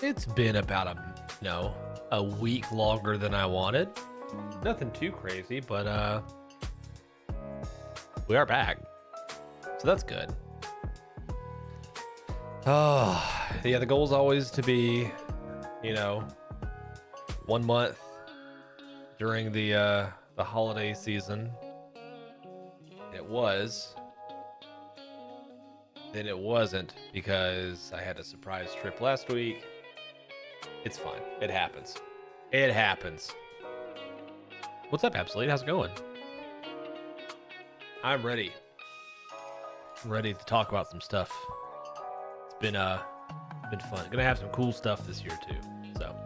It's been about a week longer than I wanted. Nothing too crazy, but we are back. So that's good. Oh, yeah, the goal is always to be, 1 month during the holiday season. It was. Then it wasn't because I had a surprise trip last week. It's fine. It happens. It happens. What's up, Absolute? How's it going? I'm ready. I'm ready to talk about some stuff. It's been fun. Gonna have some cool stuff this year too. So,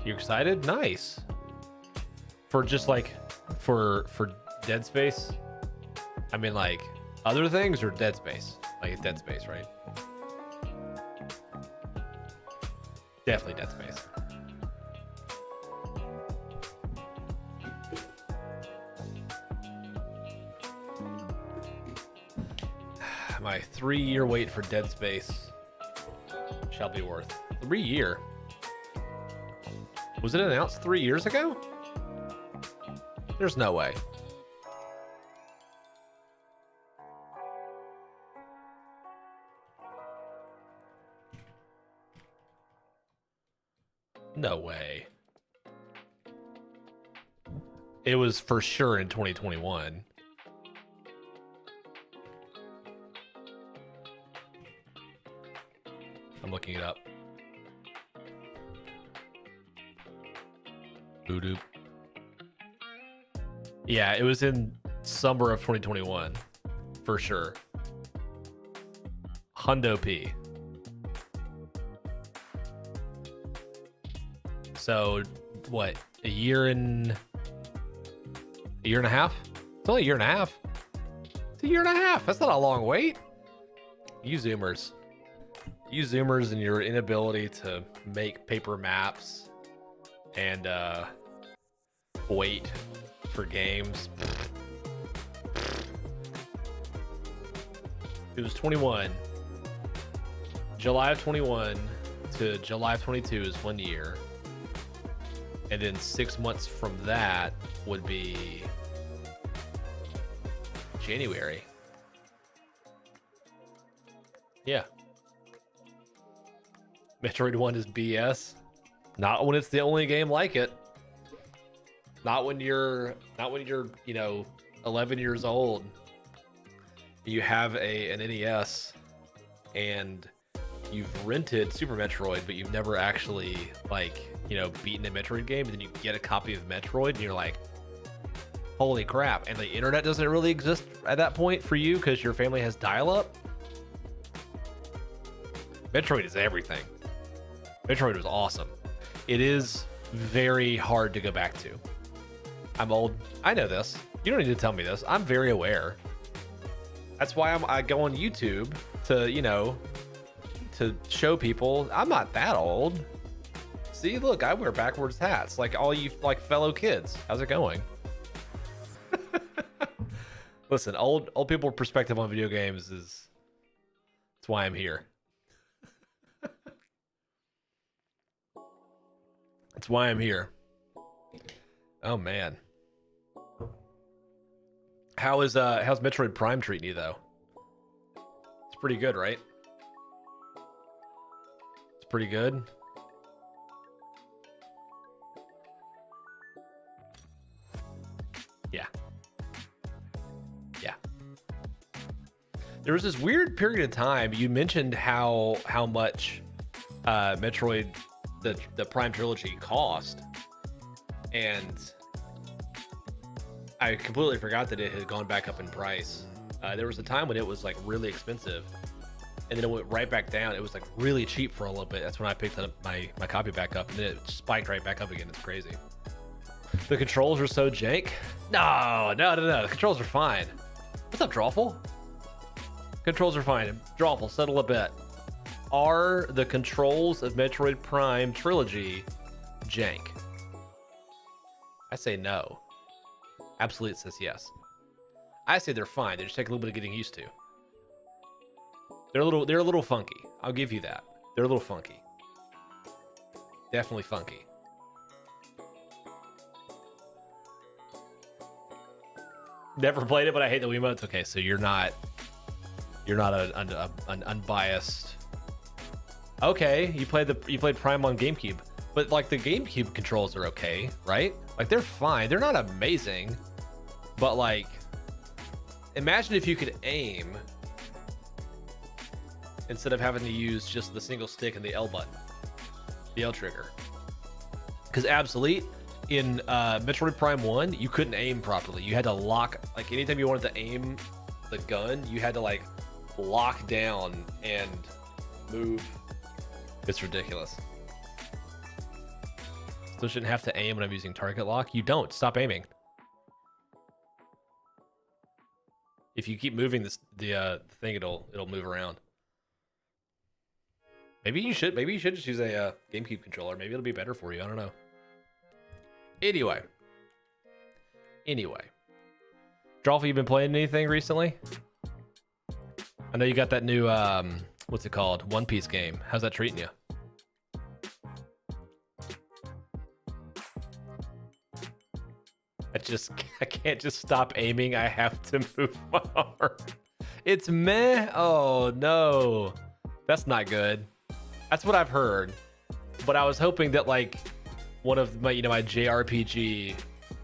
you excited? Nice. For just like for Dead Space. I mean, like other things or Dead Space? Like Dead Space, right? Definitely Dead Space. My 3-year wait for Dead Space shall be worth 3 year. Was it announced 3 years ago? There's no way. No way. It was for sure in 2021. I'm looking it up. Voodoo. Yeah, it was in summer of 2021 for sure. Hundo P. So, what? A year and a half? It's only a year and a half. It's a year and a half. That's not a long wait. You Zoomers. You Zoomers and your inability to make paper maps and wait for games. It was 21. July of 21 to July of 22 is 1 year. And then 6 months from that would be January. Yeah. Metroid 1 is BS. Not when it's the only game like it. Not when you're 11 years old. You have an NES and you've rented Super Metroid, but you've never actually beaten a Metroid game, and then you get a copy of Metroid and you're like, holy crap. And the internet doesn't really exist at that point for you because your family has dial-up. Metroid is everything. Metroid was awesome. It is very hard to go back to. I'm old. I know this. You don't need to tell me this. I'm very aware. That's why I go on YouTube to show people I'm not that old. See, look, I wear backwards hats like all you fellow kids. How's it going? Listen, old people perspective on video games that's why I'm here. That's why I'm here. Oh man. How's Metroid Prime treating you though? It's pretty good, right? It's pretty good. Yeah. Yeah. There was this weird period of time you mentioned how much Metroid the Prime trilogy cost, and I completely forgot that it had gone back up in price. There was a time when it was like really expensive, and then it went right back down. It was like really cheap for a little bit. That's when I picked up my copy back up, and then it spiked right back up again. It's crazy. The controls are so jank. No. The controls are fine. What's up, Drawful? Controls are fine. Drawful, settle a bit. Are the controls of Metroid Prime trilogy jank? I say no. Absolute says yes. I say they're fine. They just take a little bit of getting used to. They're a little funky. I'll give you that. They're a little funky. Definitely funky. Never played it, but I hate the Wiimotes. Okay, so you're not an unbiased. Okay, you played Prime on GameCube, but like the GameCube controls are okay, right? Like they're fine. They're not amazing, but like, imagine if you could aim instead of having to use just the single stick and the L button, the L trigger. Because Absolute in Metroid Prime 1, you couldn't aim properly. You had to lock, like anytime you wanted to aim the gun, you had to like lock down and move. It's ridiculous. Still shouldn't have to aim when I'm using target lock. You don't. Stop aiming. If you keep moving the thing, it'll move around. Maybe you should just use a GameCube controller. Maybe it'll be better for you. I don't know. Anyway. Drawful, you been playing anything recently? I know you got that new what's it called? One Piece game. How's that treating you? I can't just stop aiming. I have to move my arm. It's meh. Oh no. That's not good. That's what I've heard. But I was hoping that like one of my, my JRPG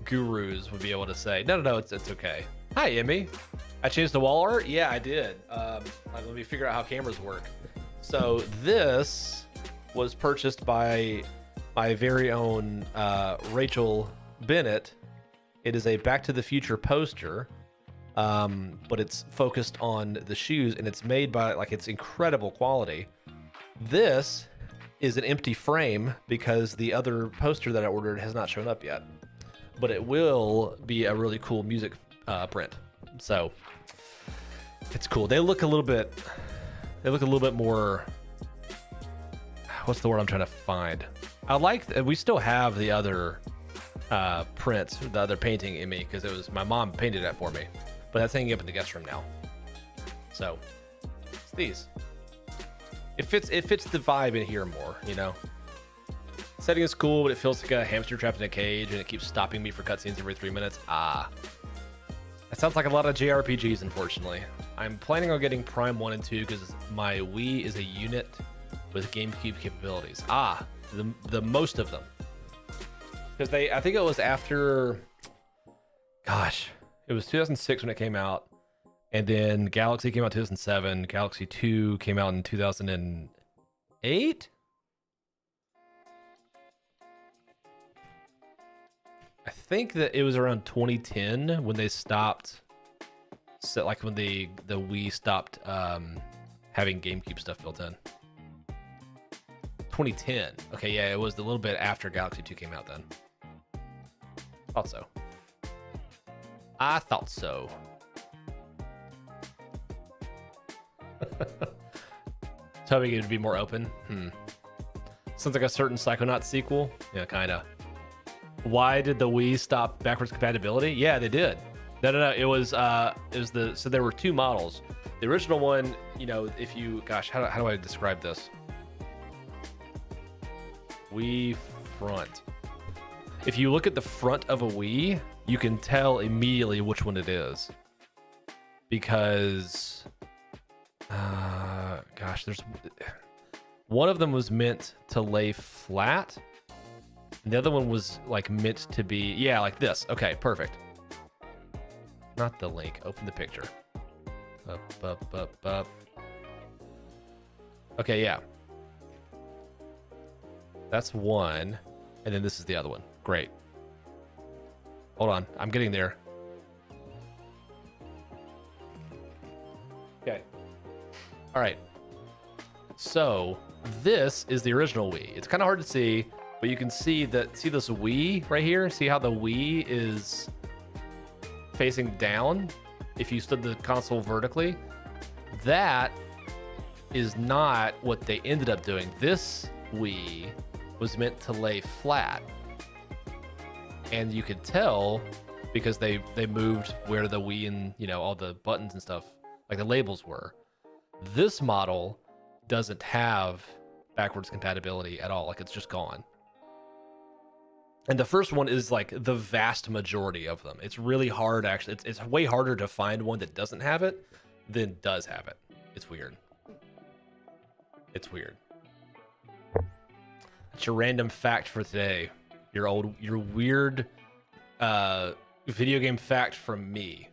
gurus would be able to say, no, it's okay. Hi, Emmy. I changed the wall art? Yeah, I did. Let me figure out how cameras work. So this was purchased by my very own Rachel Bennett. It is a Back to the Future poster, but it's focused on the shoes, and it's made by, like, it's incredible quality. This is an empty frame because the other poster that I ordered has not shown up yet, but it will be a really cool music print. So it's cool. They look a little bit more, what's the word I'm trying to find? I like, we still have the other prints, the other painting in me, because it was my mom painted that for me, but that's hanging up in the guest room now. So it's these. It fits the vibe in here more, Setting is cool, but it feels like a hamster trapped in a cage, and it keeps stopping me for cutscenes every 3 minutes. That sounds like a lot of JRPGs, unfortunately. I'm planning on getting Prime 1 and 2 because my Wii is a unit with GameCube capabilities. The most of them. Because I think it was after, it was 2006 when it came out. And then Galaxy came out in 2007. Galaxy 2 came out in 2008? I think that it was around 2010 when they stopped, like when the Wii stopped having GameCube stuff built in. 2010. Okay, yeah, it was a little bit after Galaxy 2 came out then. I thought so. Hoping it would be more open. Sounds like a certain Psychonauts sequel. Yeah, kinda. Why did the Wii stop backwards compatibility? Yeah, they did. No. It was so there were two models. The original one, if you, how do I describe this? Wii front. If you look at the front of a Wii, you can tell immediately which one it is. Because there's one of them was meant to lay flat. And the other one was like meant to be, like this. Okay, perfect. Not the link. Open the picture. Up. Okay, yeah. That's one. And then this is the other one. Great. Hold on. I'm getting there. Okay. All right. So this is the original Wii. It's kind of hard to see, but you can see this Wii right here. See how the Wii is facing down? If you stood the console vertically, that is not what they ended up doing. This Wii was meant to lay flat. And you could tell because they moved where the Wii and, all the buttons and stuff, like the labels were. This model doesn't have backwards compatibility at all. Like, it's just gone. And the first one is like the vast majority of them. It's really hard, actually. It's way harder to find one that doesn't have it than does have it. It's weird. It's weird. That's your random fact for today. Your weird video game fact from me.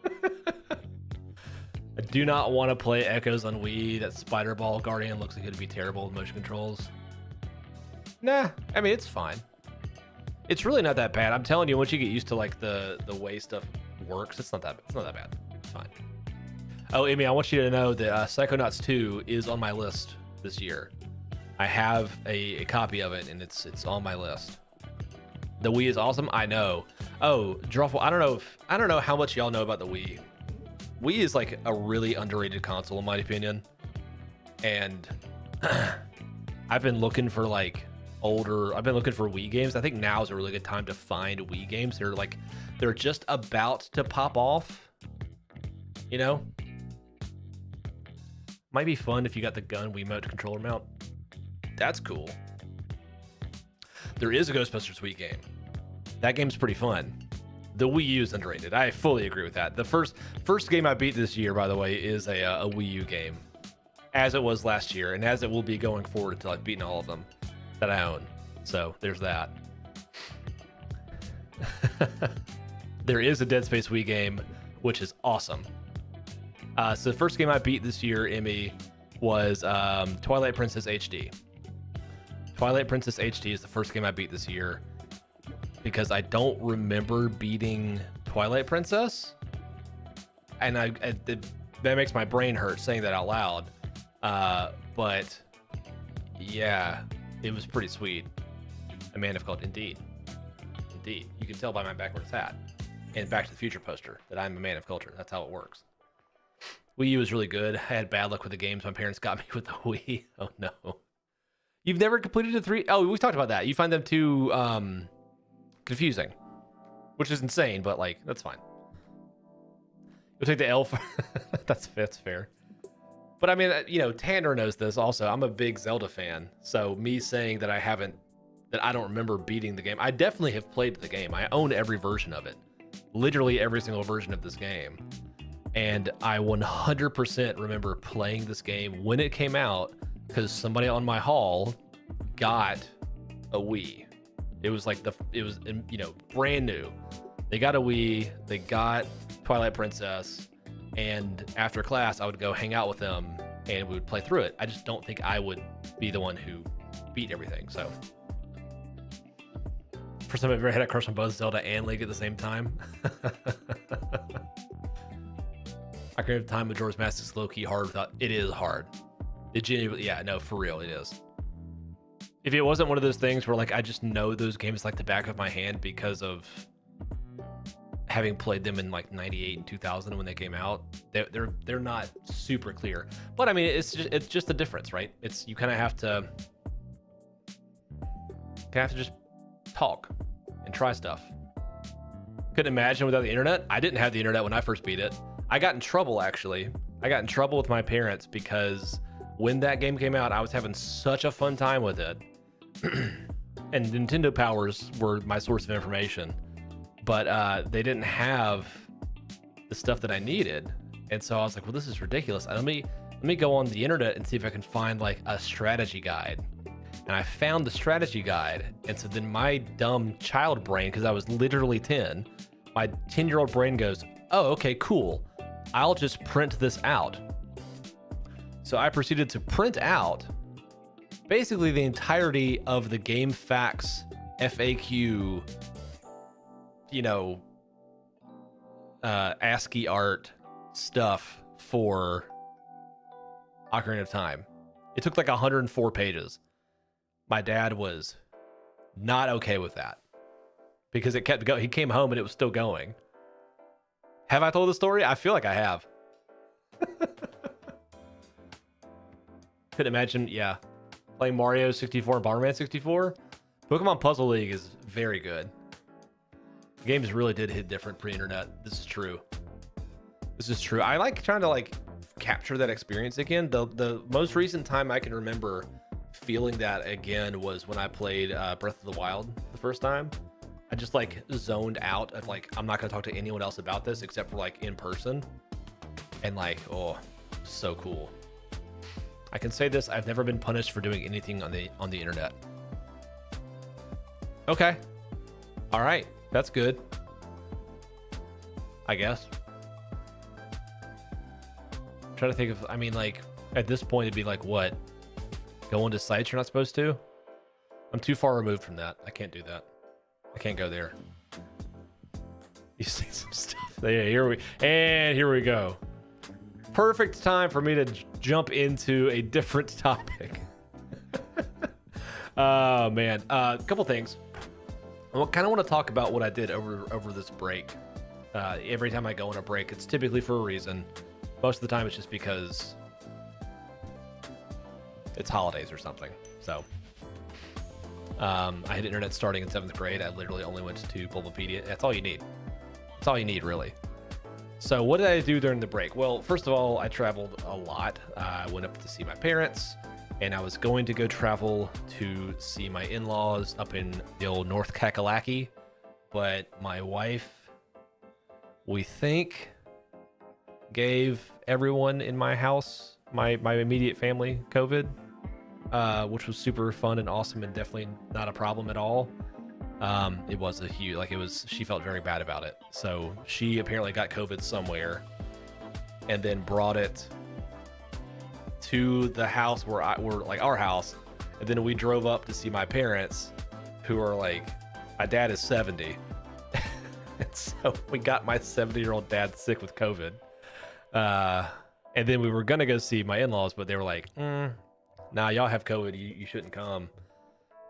I do not want to play Echoes on Wii. That Spider Ball Guardian looks like it'd be terrible with motion controls. Nah, I mean, it's fine. It's really not that bad. I'm telling you, once you get used to like the way stuff works, it's not that bad. It's fine. Oh, Amy, I want you to know that Psychonauts 2 is on my list this year. I have a copy of it, and it's on my list. The Wii is awesome. I know. Oh, Drawful, I don't know how much y'all know about the Wii. Wii is like a really underrated console in my opinion. And I've been looking for like I've been looking for Wii games. I think now is a really good time to find Wii games. They're just about to pop off. You know? Might be fun if you got the gun Wiimote controller mount. That's cool. There is a Ghostbusters Wii game. That game's pretty fun. The Wii U is underrated. I fully agree with that. The first game I beat this year, by the way, is a Wii U game, as it was last year, and as it will be going forward until I've beaten all of them that I own. So there's that. There is a Dead Space Wii game, which is awesome. So the first game I beat this year, Emmy, was Twilight Princess HD. Twilight Princess HD is the first game I beat this year because I don't remember beating Twilight Princess, and that makes my brain hurt saying that out loud. But yeah, it was pretty sweet. A man of culture, indeed. You can tell by my backwards hat and Back to the Future poster that I'm a man of culture. That's how it works. Wii U was really good. I had bad luck with the games. My parents got me with the Wii. Oh no. You've never completed a 3? Oh, we talked about that. You find them too confusing, which is insane, but like that's fine. You'll take the L for that's fair. But I mean, you know, Tanner knows this also. I'm a big Zelda fan, so me saying that I don't remember beating the game. I definitely have played the game. I own every version of it, literally every single version of this game, and I 100% remember playing this game when it came out because somebody on my hall got a Wii. It was brand new. They got a Wii. They got Twilight Princess. And after class, I would go hang out with them and we would play through it. I just don't think I would be the one who beat everything. So, first time I've ever had a crush on both Zelda and Link at the same time. Ocarina of Time, Majora's Mask is low-key hard without. It is hard. It genuinely, yeah, no, for real, it is. If it wasn't one of those things where like I just know those games like the back of my hand because of having played them in like 98 and 2000 when they came out, they're not super clear. But I mean, it's just the difference, right? You kind of have to just talk and try stuff. Couldn't imagine without the internet. I didn't have the internet when I first beat it. I got in trouble, actually. I got in trouble with my parents because when that game came out, I was having such a fun time with it. And Nintendo powers were my source of information. But they didn't have the stuff that I needed. And so I was like, well, this is ridiculous. Let me go on the internet and see if I can find like a strategy guide. And I found the strategy guide. And so then my dumb child brain, because I was literally 10, my 10-year-old brain goes, oh, okay, cool. I'll just print this out. So I proceeded to print out basically the entirety of the Game Facts FAQ, ASCII art stuff for Ocarina of Time. It took like 104 pages. My dad was not okay with that because it kept going. He came home and it was still going. Have I told the story? I feel like I have. Could imagine, yeah. Playing Mario 64 and Bomberman 64. Pokemon Puzzle League is very good. The games really did hit different pre-internet. This is true. I like trying to like capture that experience again. The most recent time I can remember feeling that again was when I played Breath of the Wild the first time. I just like zoned out of like, I'm not gonna talk to anyone else about this except for like in person. And like, oh, so cool. I can say this, I've never been punished for doing anything on the internet. Okay. All right, that's good. I guess. I'm trying to think of, I mean, like, at this point, it'd be like, what? Go into sites you're not supposed to? I'm too far removed from that. I can't do that. I can't go there. You see some stuff. Yeah, here we go. Perfect time for me to jump into a different topic. Oh, man. A couple things. I kind of want to talk about what I did over this break. Every time I go on a break, it's typically for a reason. Most of the time, it's just because it's holidays or something. So I had internet starting in 7th grade. I literally only went to Bulbapedia. That's all you need. That's all you need, really. So what did I do during the break? Well, first of all, I traveled a lot. I went up to see my parents, and I was going to go travel to see my in-laws up in the old North Kakalaki. But my wife, we think, gave everyone in my house, my immediate family, COVID, which was super fun and awesome and definitely not a problem at all. It was a huge, like, she felt very bad about it. So she apparently got COVID somewhere and then brought it to the house where our house. And then we drove up to see my parents, who are like, my dad is 70. And so we got my 70-year-old dad sick with COVID. And then we were going to go see my in-laws, but they were like, nah, y'all have COVID. You shouldn't come.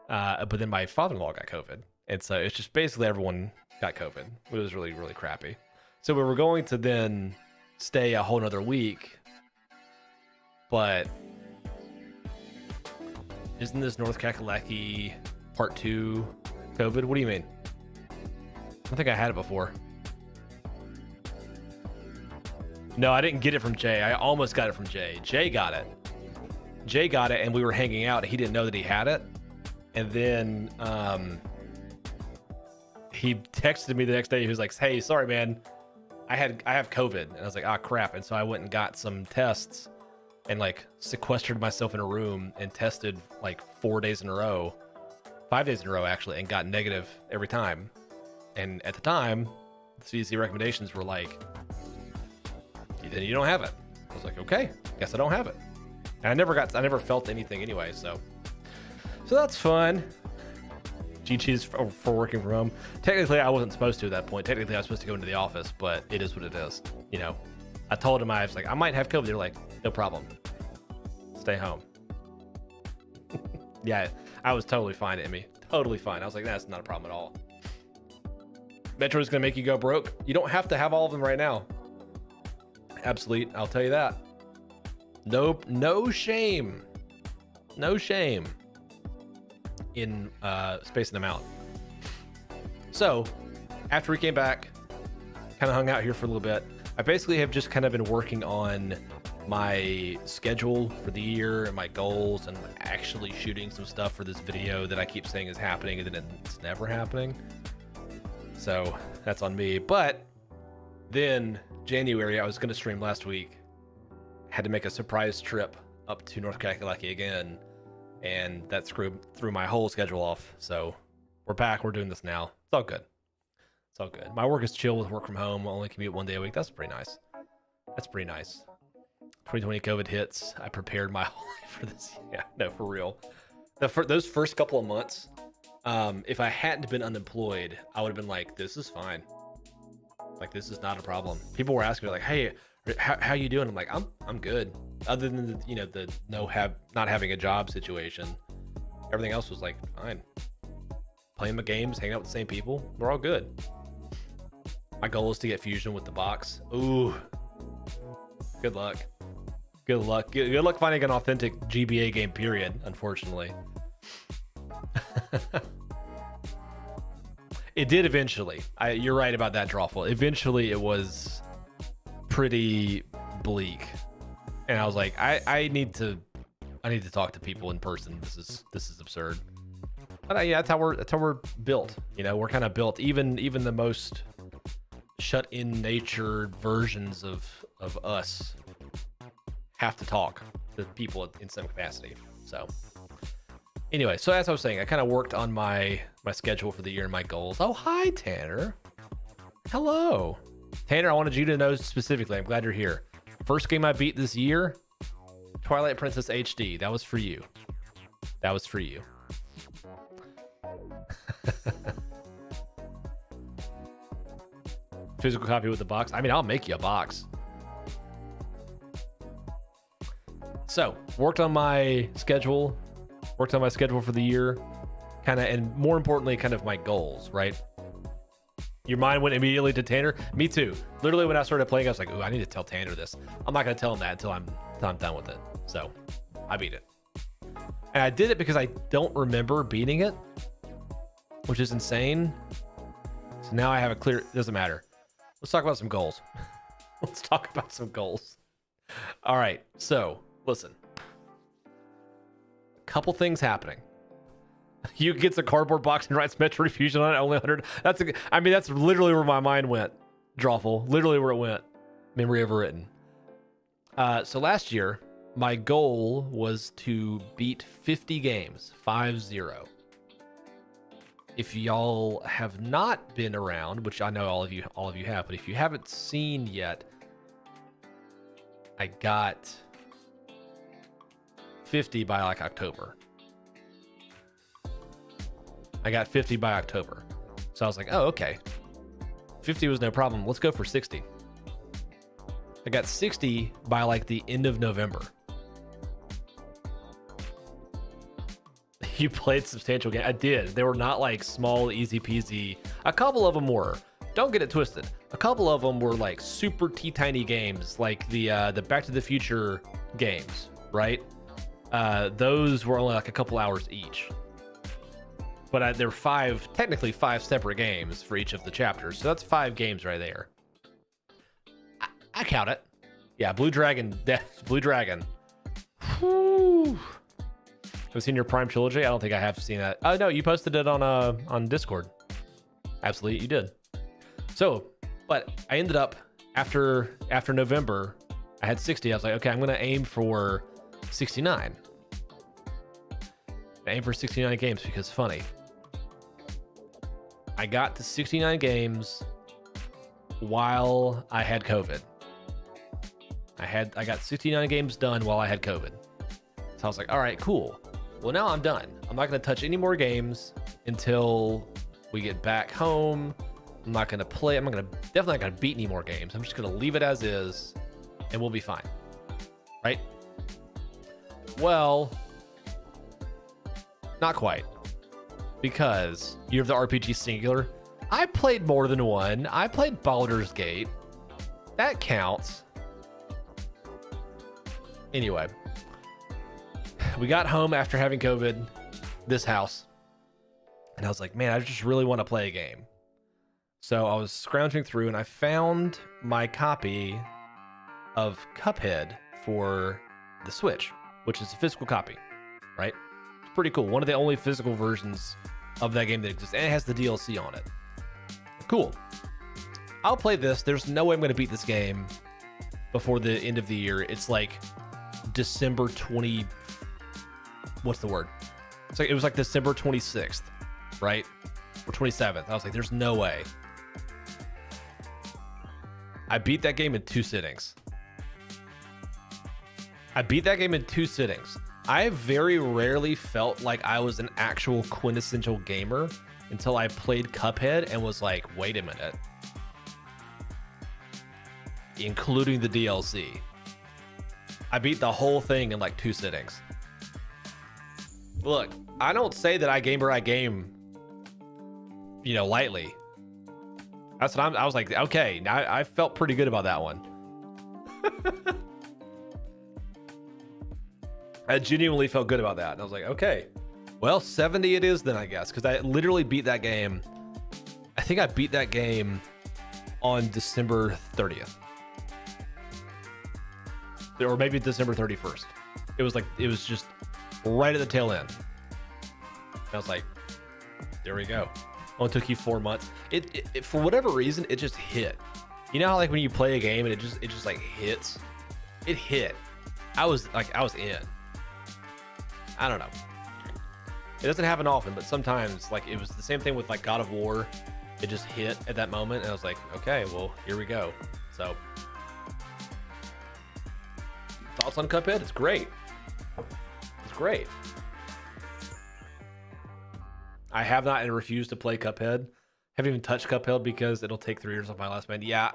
But then my father-in-law got COVID. And so it's just basically everyone got COVID. It was really, really crappy. So we were going to then stay a whole nother week. But isn't this North Kakalaki part 2 COVID? What do you mean? I don't think I had it before. No, I didn't get it from Jay. I almost got it from Jay. Jay got it. And we were hanging out. He didn't know that he had it. And then he texted me the next day. He was like, hey, sorry, man. I have COVID. And I was like, ah, crap. And so I went and got some tests and like sequestered myself in a room and tested like 4 days in a row, 5 days in a row, actually, and got negative every time. And at the time, the CDC recommendations were like, then you don't have it. I was like, okay, guess I don't have it. And I never felt anything anyway. So that's fun. GG's for working from home. Technically, I wasn't supposed to at that point. Technically, I was supposed to go into the office, but it is what it is. You know, I told him, I was like, I might have COVID. They're like, no problem. Stay home. Yeah, I was totally fine, Emmy. Totally fine. I was like, that's not a problem at all. Metro's going to make you go broke. You don't have to have all of them right now. Absolute, I'll tell you that. Nope, no shame. No shame in spacing them out. So, after we came back, kind of hung out here for a little bit. I basically have just kind of been working on my schedule for the year and my goals and actually shooting some stuff for this video that I keep saying is happening and then it's never happening. So, that's on me. But then January, I was going to stream last week. Had to make a surprise trip up to North Kakalaki again, and that threw my whole schedule off. So we're back. We're doing this now. It's all good. It's all good. My work is chill with work from home. I only commute 1 day a week. That's pretty nice. That's pretty nice. 2020 COVID hits. I prepared my whole life for this. Yeah, no, for real. Those first couple of months, if I hadn't been unemployed, I would have been like, this is fine. Like, this is not a problem. People were asking me like, hey, how you doing? I'm like, I'm good. Other than the not having a job situation, everything else was like fine. Playing my games, hanging out with the same people, we're all good. My goal is to get fusion with the box. Ooh, good luck. Good luck. Good luck finding an authentic GBA game. Period. Unfortunately. It did eventually. You're right about that, Drawful. Eventually, it was pretty bleak, and I was like, I need to I need to talk to people in person. This is absurd. But yeah, that's how we're built. You know, we're kind of built. Even the most shut in nature versions of us have to talk to people in some capacity. So anyway, so as I was saying, I kind of worked on my schedule for the year and my goals. Oh, hi, Tanner. Hello. Tanner, I wanted you to know specifically, I'm glad you're here. First game I beat this year, Twilight Princess HD. That was for you. That was for you. Physical copy with the box. I mean, I'll make you a box. So, worked on my schedule for the year, kind of, and more importantly, kind of my goals, right? Your mind went immediately to Tanner. Me too. Literally, when I started playing, I was like, "Ooh, I need to tell Tanner this." I'm not gonna tell him that until I'm done with it. So, I beat it, and I did it because I don't remember beating it, which is insane. So now I have a clear. It doesn't matter. Let's talk about some goals. Let's talk about some goals. All right. So listen. A couple things happening. You gets a cardboard box and writes Metroid Fusion on it. Only 100. That's literally where my mind went. Drawful. Literally where it went. Memory overwritten. So last year, my goal was to beat 50 games. 5-0. If y'all have not been around, which I know all of you have, but if you haven't seen yet, I got 50 by like October. I got 50 by October. So I was like, oh, okay. 50 was no problem. Let's go for 60. I got 60 by like the end of November. You played substantial games. I did. They were not like small, easy peasy. A couple of them were. Don't get it twisted. A couple of them were like super tiny games, like the Back to the Future games, right? Those were only like a couple hours each. But there were technically five separate games for each of the chapters. So that's 5 games right there. I count it. Yeah, Blue Dragon. Blue Dragon. Whew. Have seen your Prime Trilogy? I don't think I have seen that. Oh no, you posted it on Discord. Absolutely, you did. So, but I ended up after November, I had 60. I was like, okay, I'm gonna aim for 69. I aim for 69 games because funny. I got to 69 games while I had COVID. I got 69 games done while I had COVID. So I was like, all right, cool. Well, now I'm done. I'm not going to touch any more games until we get back home. I'm not going to play. Definitely not going to beat any more games. I'm just going to leave it as is and we'll be fine. Right? Well, not quite. Because you have the RPG Singular. I played more than one. I played Baldur's Gate. That counts. Anyway. We got home after having COVID, this house, and I was like, man, I just really want to play a game. So I was scrounging through and I found my copy of Cuphead for the Switch, which is a physical copy, right? It's pretty cool. One of the only physical versions of that game that exists, and it has the DLC on it. Cool. I'll play this. There's no way I'm going to beat this game before the end of the year. It's like December 20. What's the word? It's like it was like December 26th, right? Or 27th. I was like, there's no way. I beat that game in 2 sittings. I very rarely felt like I was an actual quintessential gamer until I played Cuphead and was like, wait a minute. Including the DLC. I beat the whole thing in like 2 sittings. Look, I don't say that I game, lightly. That's what I was like, okay, I felt pretty good about that one. I genuinely felt good about that. And I was like, okay, well, 70 it is then, I guess. Because I literally beat that game. I think I beat that game on December 30th. Or maybe December 31st. it was just right at the tail end. I was like, there we go. Only took you 4 months. It for whatever reason, it just hit. You know how like when you play a game and it just like hits? It hit. I was in. I don't know. It doesn't happen often, but sometimes like it was the same thing with like God of War. It just hit at that moment and I was like, okay, well, here we go. So thoughts on Cuphead? It's great. It's great. I have not and refused to play Cuphead. Haven't even touched Cuphead because it'll take 3 years off my last man. Yeah,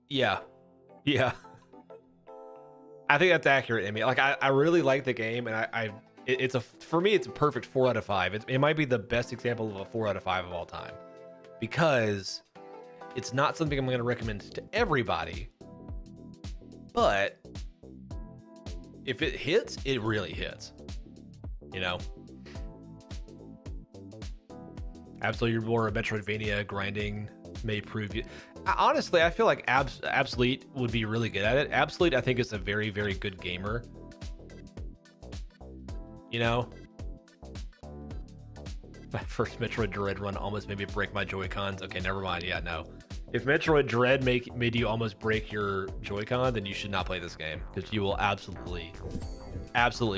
yeah. I think that's accurate, Emmy. Like I really like the game, and for me it's a perfect 4 out of 5. It might be the best example of a 4 out of 5 of all time, because it's not something I'm going to recommend to everybody, but if it hits, it really hits. You know. Absolutely, more Metroidvania grinding may prove you. Honestly, I feel like Absolute would be really good at it. Absolute, I think, is a very, very good gamer. You know, my first Metroid Dread run almost made me break my Joy-Cons. Okay, never mind. Yeah, no. If Metroid Dread made you almost break your Joy-Con, then you should not play this game, because you will absolutely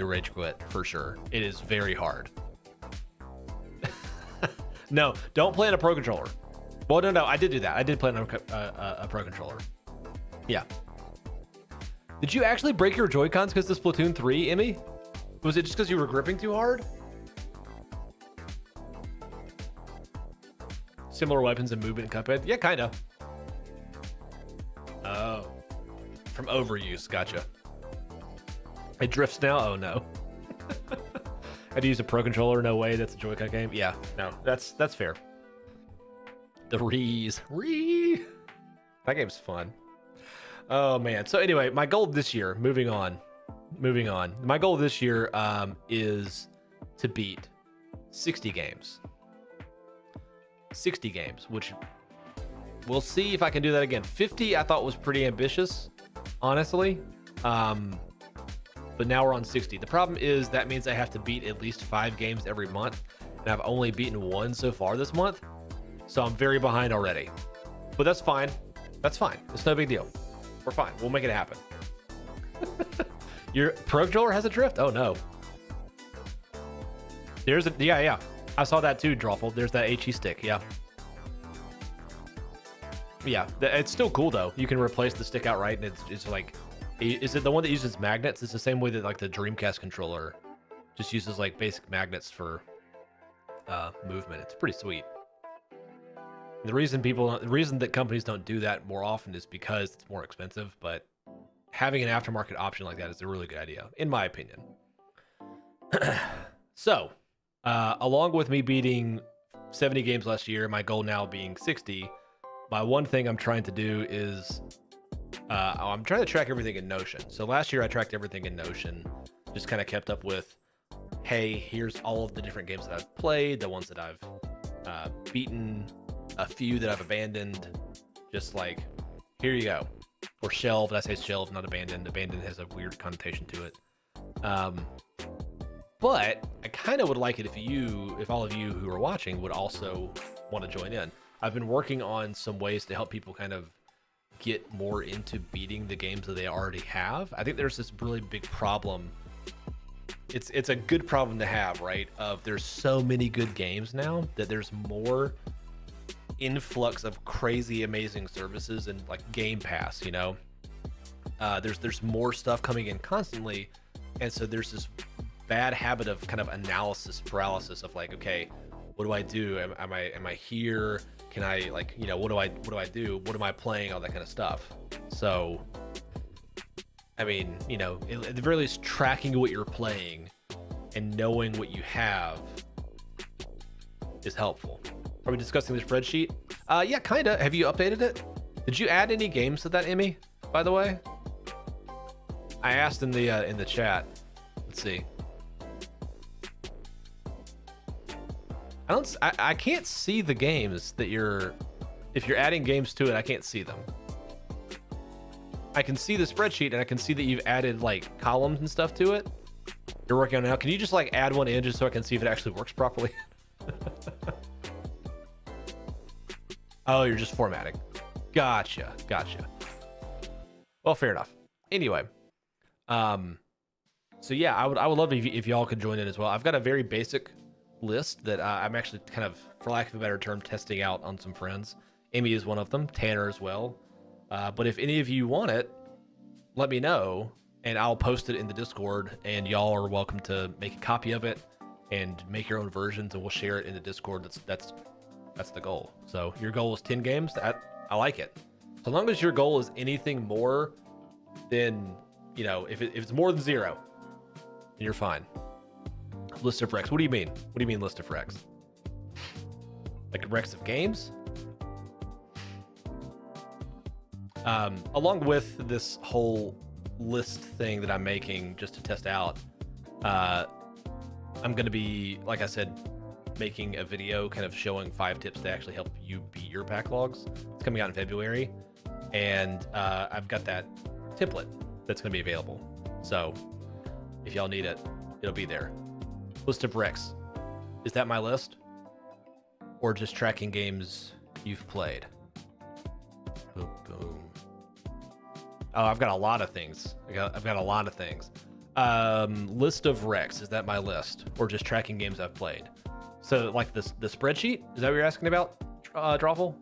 rage quit for sure. It is very hard. No, don't play on a Pro Controller. Well, no, I did do that. I did play on a Pro Controller. Yeah. Did you actually break your Joy-Cons because of Splatoon 3, Emmy? Was it just because you were gripping too hard? Similar weapons and movement in Cuphead? Yeah, kind of. Oh. From overuse. Gotcha. It drifts now? Oh, no. I'd use a Pro Controller. No way. That's a Joy-Con game. Yeah, no, that's fair. The that game's fun. Oh man. So anyway, my goal this year, moving on. My goal this year is to beat 60 games. 60 games, which we'll see if I can do that again. 50 I thought was pretty ambitious, honestly. But now we're on 60. The problem is that means I have to beat at least 5 games every month, and I've only beaten 1 so far this month, so I'm very behind already. But that's fine. That's fine. It's no big deal. We're fine. We'll make it happen. Your Pro Controller has a drift? Oh no. There's a yeah. I saw that too, Drawful. There's that HE stick. Yeah. Yeah. It's still cool though. You can replace the stick outright, and it's like. Is it the one that uses magnets? It's the same way that like the Dreamcast controller just uses like basic magnets for movement. It's pretty sweet. The reason that companies don't do that more often is because it's more expensive, but having an aftermarket option like that is a really good idea, in my opinion. So, along with me beating 70 games last year, my goal now being 60, my one thing I'm trying to do is I'm trying to track everything in Notion. So last year I tracked everything in Notion, just kind of kept up with, hey, here's all of the different games that I've played, the ones that I've beaten, a few that I've abandoned, just like, here you go. Or shelved. I say shelved, not abandoned. Abandoned has a weird connotation to it. But I kind of would like it if all of you who are watching would also want to join in. I've been working on some ways to help people kind of get more into beating the games that they already have. I think there's this really big problem. It's a good problem to have, right? Of there's so many good games now that there's more influx of crazy amazing services and like Game Pass, you know. There's more stuff coming in constantly, and so there's this bad habit of kind of analysis paralysis of like, okay, what do I do? Am I here? Can I, like, you know, what do I do? What am I playing? All that kind of stuff. So, I mean, you know, at the very least, tracking what you're playing and knowing what you have is helpful. Are we discussing the spreadsheet? Yeah, kinda. Have you updated it? Did you add any games to that, Emmy? By the way, I asked in the chat. Let's see. I can't see the games that if you're adding games to it, I can't see them. I can see the spreadsheet and I can see that you've added like columns and stuff to it. You're working on it now. Can you just like add one in just so I can see if it actually works properly? Oh, you're just formatting. Gotcha. Well, fair enough. Anyway, so yeah, I would love if y'all could join in as well. I've got a very basic list that I'm actually kind of, for lack of a better term, testing out on some friends. Amy is one of them, Tanner as well. But if any of you want it, let me know and I'll post it in the Discord, and y'all are welcome to make a copy of it and make your own versions, and we'll share it in the Discord. That's the goal. So your goal is 10 games. I like it. So long as your goal is anything more than, you know, if it's more than 0, then you're fine. List of recs. What do you mean? What do you mean list of recs? Like recs of games? Along with this whole list thing that I'm making just to test out, I'm going to be, like I said, making a video kind of showing 5 tips to actually help you beat your backlogs. It's coming out in February, and I've got that template that's going to be available. So if y'all need it, it'll be there. List of recs. Is that my list? Or just tracking games you've played? Boom, boom. Oh, I've got a lot of things. I've got a lot of things. List of recs. Is that my list? Or just tracking games I've played? So like the spreadsheet? Is that what you're asking about, Drawful?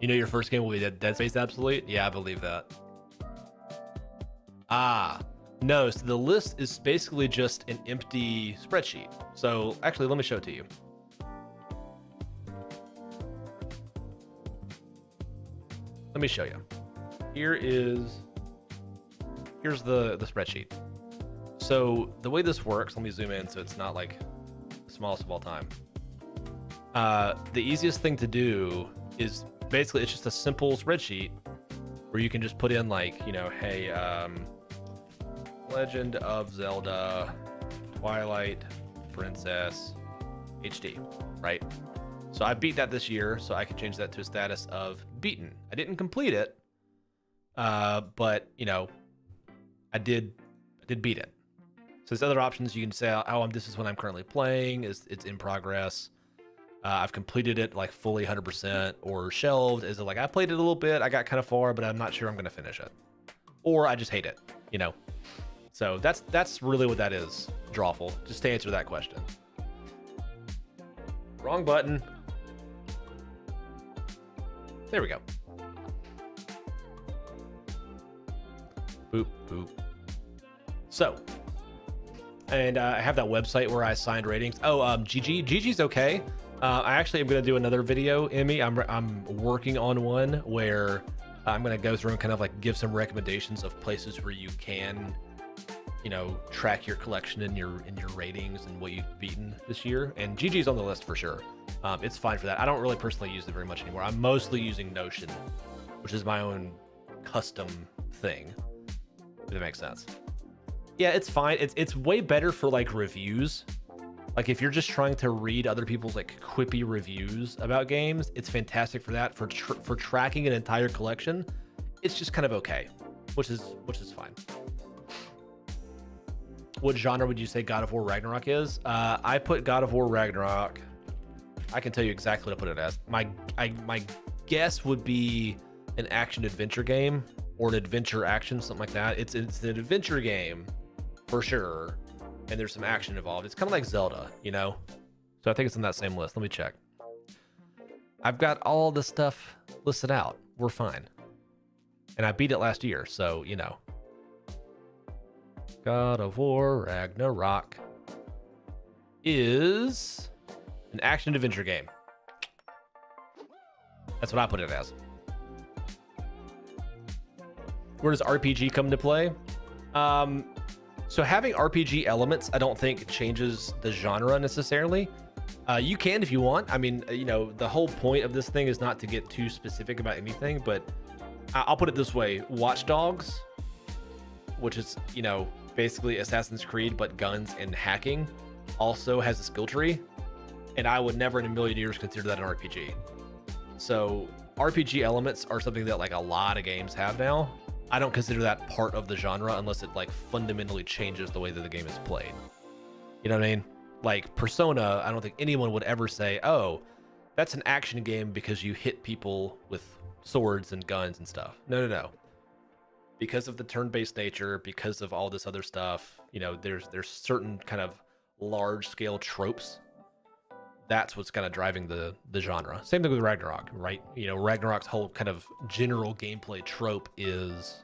You know your first game will be Dead Space Absolute? Yeah, I believe that. Ah, no. So the list is basically just an empty spreadsheet. So actually, let me show it to you. Let me show you. Here's the spreadsheet. So the way this works, let me zoom in so it's not like the smallest of all time. The easiest thing to do is basically it's just a simple spreadsheet where you can just put in like, you know, hey, Legend of Zelda Twilight Princess HD, right? So I beat that this year, so I can change that to a status of beaten. I didn't complete it, but you know, I did beat it. So there's other options. You can say, oh, this is what I'm currently playing. It's in progress. I've completed it like fully 100%, or shelved. Is it like I played it a little bit, I got kind of far, but I'm not sure I'm going to finish it, or I just hate it, you know. So that's really what that is, Drawful. Just to answer that question. Wrong button. There we go. Boop, boop. So, and I have that website where I assigned ratings. Oh, GG's okay. I actually am going to do another video, Emmy. I'm working on one where I'm going to go through and kind of like give some recommendations of places where you can, you know, track your collection and your ratings and what you've beaten this year. And GG's on the list for sure. It's fine for that. I don't really personally use it very much anymore. I'm mostly using Notion, which is my own custom thing, if that makes sense. Yeah, it's fine. It's way better for like reviews. Like if you're just trying to read other people's like quippy reviews about games, it's fantastic for that. For tracking an entire collection, it's just kind of okay, which is fine. What genre would you say God of War Ragnarok is? I put God of War Ragnarok. I can tell you exactly what I put it as. My guess would be an action adventure game, or an adventure action, something like that. It's an adventure game for sure, and there's some action involved. It's kind of like Zelda, you know? So I think it's in that same list. Let me check. I've got all the stuff listed out. We're fine. And I beat it last year, so, you know. God of War Ragnarok is an action adventure game. That's what I put it as. Where does RPG come into play? So having RPG elements, I don't think changes the genre necessarily. You can if you want. I mean, you know, the whole point of this thing is not to get too specific about anything, but I'll put it this way. Watch Dogs, which is, you know, basically Assassin's Creed, but guns and hacking, also has a skill tree. And I would never in a million years consider that an RPG. So RPG elements are something that like a lot of games have now. I don't consider that part of the genre unless it like fundamentally changes the way that the game is played. You know what I mean? Like Persona, I don't think anyone would ever say, "Oh, that's an action game because you hit people with swords and guns and stuff." No, no, no. Because of the turn-based nature, because of all this other stuff, you know, there's certain kind of large-scale tropes. That's what's kind of driving the genre. Same thing with Ragnarok, right? You know, Ragnarok's whole kind of general gameplay trope is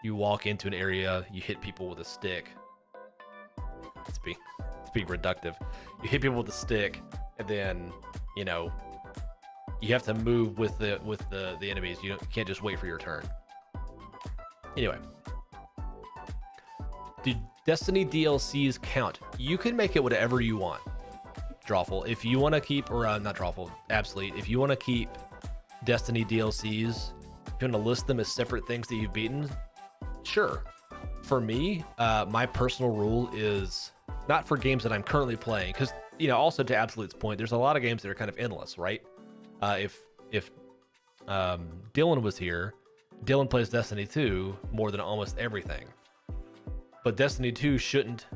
you walk into an area, you hit people with a stick. It's being reductive. You hit people with a stick, and then, you know, you have to move with the enemies. You can't just wait for your turn. Anyway, do Destiny DLCs count? You can make it whatever you want, Drawful. If you want to keep, or not Drawful, Absolute. If you want to keep Destiny DLCs, if you want to list them as separate things that you've beaten, sure. For me, my personal rule is not for games that I'm currently playing, because, you know, also to Absolute's point, there's a lot of games that are kind of endless, right? If Dylan was here, Dylan plays Destiny 2 more than almost everything. But Destiny 2 shouldn't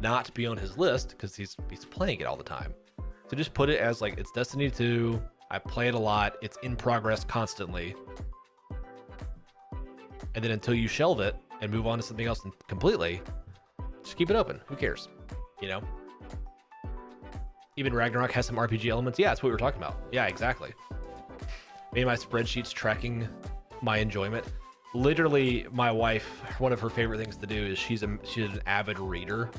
not be on his list because he's playing it all the time. So just put it as like, it's Destiny 2, I play it a lot, it's in progress constantly. And then until you shelve it and move on to something else completely, just keep it open. Who cares? You know? Even Ragnarok has some RPG elements. Yeah, that's what we were talking about. Yeah, exactly. Made my spreadsheets tracking my enjoyment. Literally, my wife, one of her favorite things to do is she's an avid reader,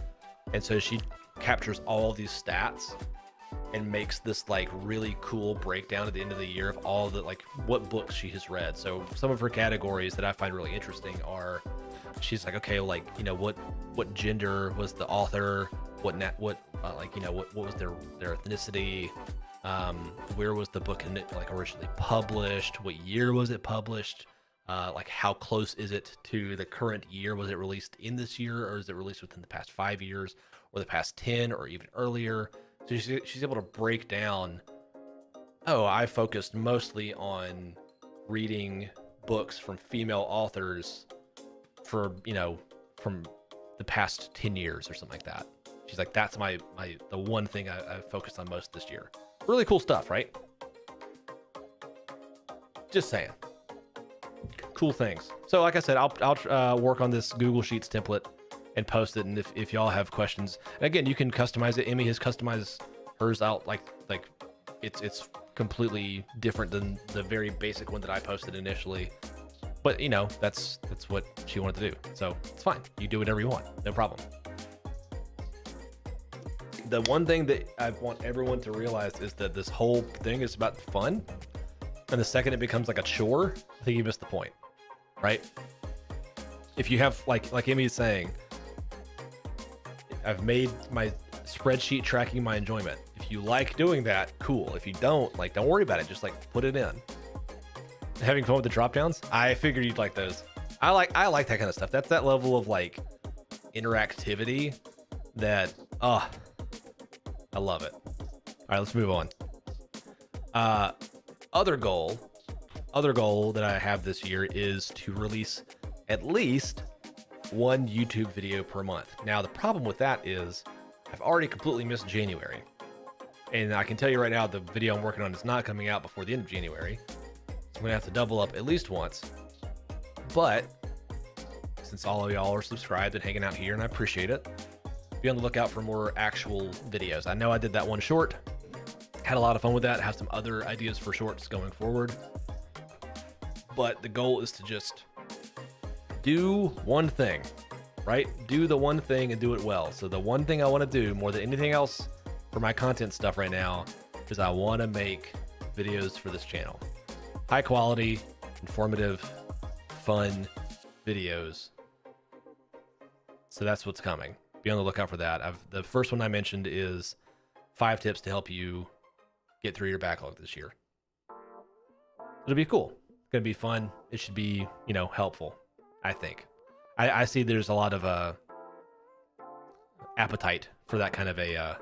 and so she captures all these stats and makes this like really cool breakdown at the end of the year of all the like what books she has read. So some of her categories that I find really interesting are, she's like, okay, like, you know, what gender was the author, what was their ethnicity, where was the book like originally published, what year was it published, like how close is it to the current year, was it released in this year, or is it released within the past 5 years or the past 10 or even earlier. So she's able to break down, oh, I focused mostly on reading books from female authors for, you know, from the past 10 years or something like that. She's like, that's the one thing I focused on most this year. Really cool stuff, right? Just saying. Cool things. So like I said, I'll work on this Google Sheets template and post it. And if y'all have questions, and again, you can customize it. Emmy has customized hers out like it's completely different than the very basic one that I posted initially. But you know, that's what she wanted to do. So it's fine. You do whatever you want. No problem. The one thing that I want everyone to realize is that this whole thing is about fun. And the second it becomes like a chore, I think you missed the point, right? If you have, like Amy is saying, I've made my spreadsheet tracking my enjoyment. If you like doing that, cool. If you don't, like, don't worry about it. Just like put it in. Having fun with the drop downs, I figured you'd like those. I like that kind of stuff. That's that level of like interactivity that, I love it. All right, let's move on. Other goal that I have this year is to release at least one YouTube video per month. Now, the problem with that is I've already completely missed January. And I can tell you right now, the video I'm working on is not coming out before the end of January. So I'm gonna have to double up at least once. But since all of y'all are subscribed and hanging out here, and I appreciate it, be on the lookout for more actual videos. I know I did that one short. Had a lot of fun with that. Have some other ideas for shorts going forward. But the goal is to just do one thing, right? Do the one thing and do it well. So the one thing I want to do more than anything else for my content stuff right now is I want to make videos for this channel. High quality, informative, fun videos. So that's what's coming. Be on the lookout for that. The first one I mentioned is 5 tips to help you get through your backlog this year. It'll be cool. It's gonna be fun. It should be, you know, helpful, I think. I see there's a lot of appetite for that kind of a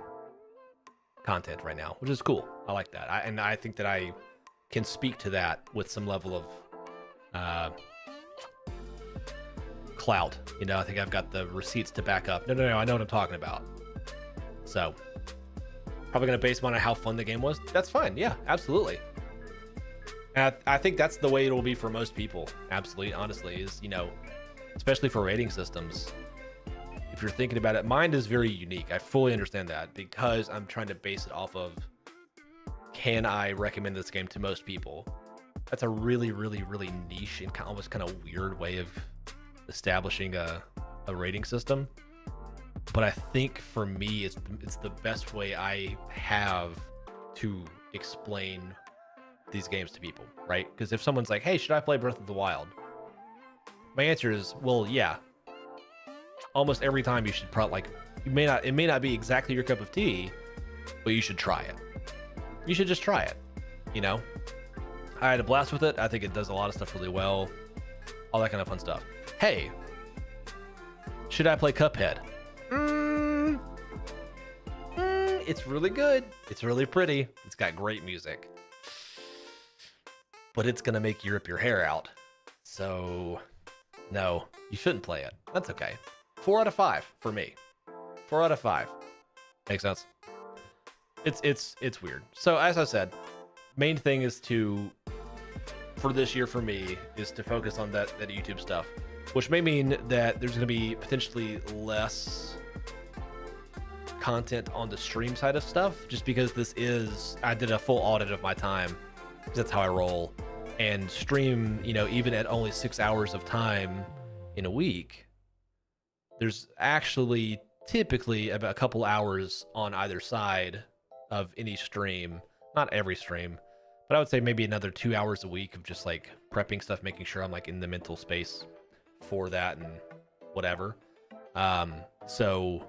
content right now, which is cool. I like that. I think that I can speak to that with some level of clout. You know, I think I've got the receipts to back up. No, I know what I'm talking about. So probably going to base them on how fun the game was. That's fine. Yeah, absolutely. And I think that's the way it will be for most people. Absolutely, honestly, is, you know, especially for rating systems. If you're thinking about it, mine is very unique. I fully understand that because I'm trying to base it off of, can I recommend this game to most people? That's a really, really, really niche and almost kind of weird way of establishing a rating system. But I think for me, it's the best way I have to explain these games to people, right? Because if someone's like, hey, should I play Breath of the Wild? My answer is, well, yeah. Almost every time you should probably, like, it may not be exactly your cup of tea, but you should try it. You should just try it, you know? I had a blast with it. I think it does a lot of stuff really well. All that kind of fun stuff. Hey, should I play Cuphead? It's really good. It's really pretty. It's got great music. But it's going to make you rip your hair out. So, no, you shouldn't play it. That's okay. 4 out of 5 for me. 4 out of 5. Makes sense? It's weird. So, as I said, main thing is for this year for me, is to focus on that YouTube stuff, which may mean that there's going to be potentially less content on the stream side of stuff, just because I did a full audit of my time. That's how I roll. And stream, you know, even at only 6 hours of time in a week, there's actually typically about a couple hours on either side of any stream. Not every stream, but I would say maybe another 2 hours a week of just like prepping stuff, making sure I'm like in the mental space for that and whatever. So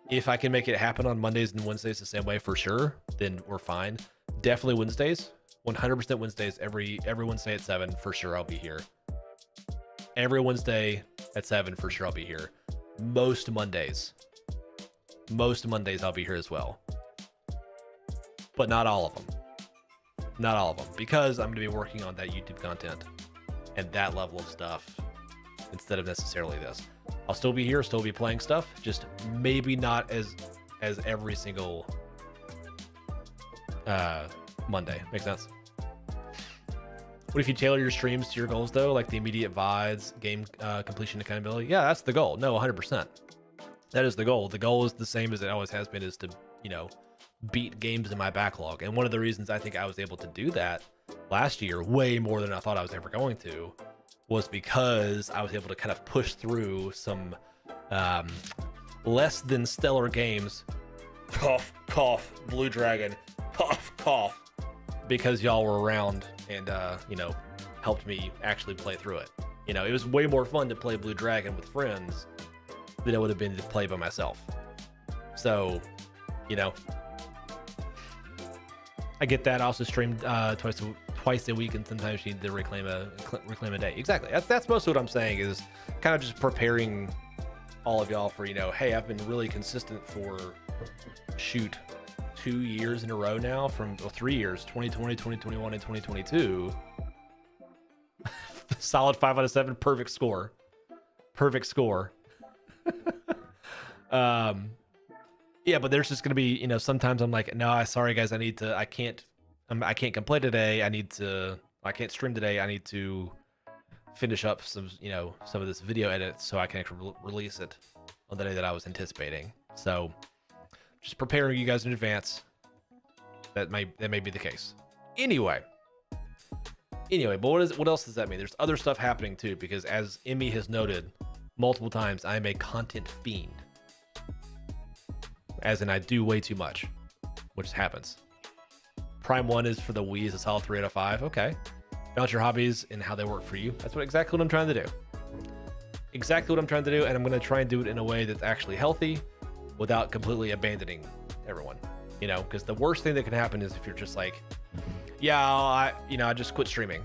if I can make it happen on Mondays and Wednesdays the same way, for sure, then we're fine. Definitely Wednesdays, 100% Wednesdays, every Wednesday at 7 for sure I'll be here. Every Wednesday at 7 for sure I'll be here. Most Mondays I'll be here as well. But not all of them. Not all of them, because I'm going to be working on that YouTube content and that level of stuff instead of necessarily this. I'll still be here, still be playing stuff, just maybe not as every single Monday. Makes sense? What if you tailor your streams to your goals, though? Like the immediate VODs, game completion accountability? Yeah, that's the goal. No, 100%. That is the goal. The goal is the same as it always has been, is to, you know, beat games in my backlog. And one of the reasons I think I was able to do that last year, way more than I thought I was ever going to, was because I was able to kind of push through some less than stellar games. Cough, cough, Blue Dragon, cough, cough. Because y'all were around and, you know, helped me actually play through it. You know, it was way more fun to play Blue Dragon with friends than it would have been to play by myself. So, you know, I get that. I also streamed twice a week, and sometimes you need to reclaim a day. Exactly. That's most of what I'm saying, is kind of just preparing all of y'all for, you know, hey, I've been really consistent for 2 years in a row now, from 3 years, 2020, 2021, and 2022. Solid 5 out of 7. Perfect score. Yeah, but there's just gonna be, you know, sometimes I'm like, no, sorry guys, I can't complete today. I can't stream today. I need to finish up some of this video edit so I can actually release it on the day that I was anticipating. So just preparing you guys in advance. That may be the case. Anyway, but what else does that mean? There's other stuff happening too, because as Emmy has noted multiple times, I am a content fiend. As in, I do way too much, which happens. Prime 1 is for the Wii, is a solid 3 out of 5. Okay. Balance your hobbies and how they work for you. That's exactly what I'm trying to do. And I'm going to try and do it in a way that's actually healthy without completely abandoning everyone. You know, because the worst thing that can happen is if you're just like, yeah, I just quit streaming.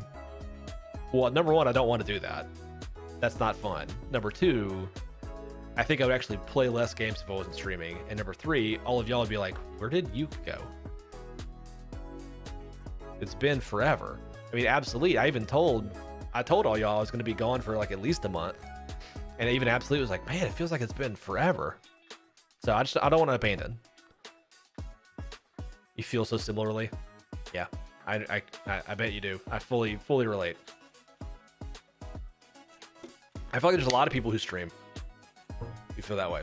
Well, number one, I don't want to do that. That's not fun. Number two, I think I would actually play less games if I wasn't streaming. And number three, all of y'all would be like, where did you go? It's been forever. I mean, absolutely. I even told I told all y'all I was going to be gone for like at least a month. And even Absolute was like, man, it feels like it's been forever. So I don't want to abandon. You feel so similarly? Yeah, I bet you do. I fully relate. I feel like there's a lot of people who stream who feel that way.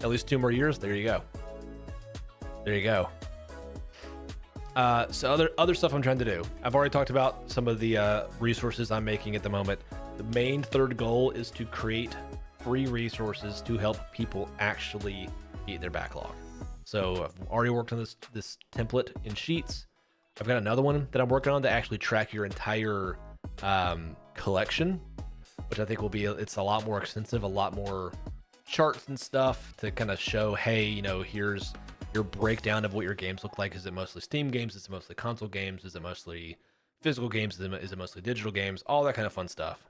At least 2 more years. There you go. There you go. So other stuff I'm trying to do. I've already talked about some of the resources I'm making at the moment. The main third goal is to create free resources to help people actually beat their backlog. So I've already worked on this template in Sheets. I've got another one that I'm working on to actually track your entire collection, which I think will be, it's a lot more extensive, a lot more charts and stuff to kind of show, hey, you know, here's your breakdown of what your games look like. Is it mostly Steam games? Is it mostly console games? Is it mostly physical games? Is it mostly digital games? All that kind of fun stuff.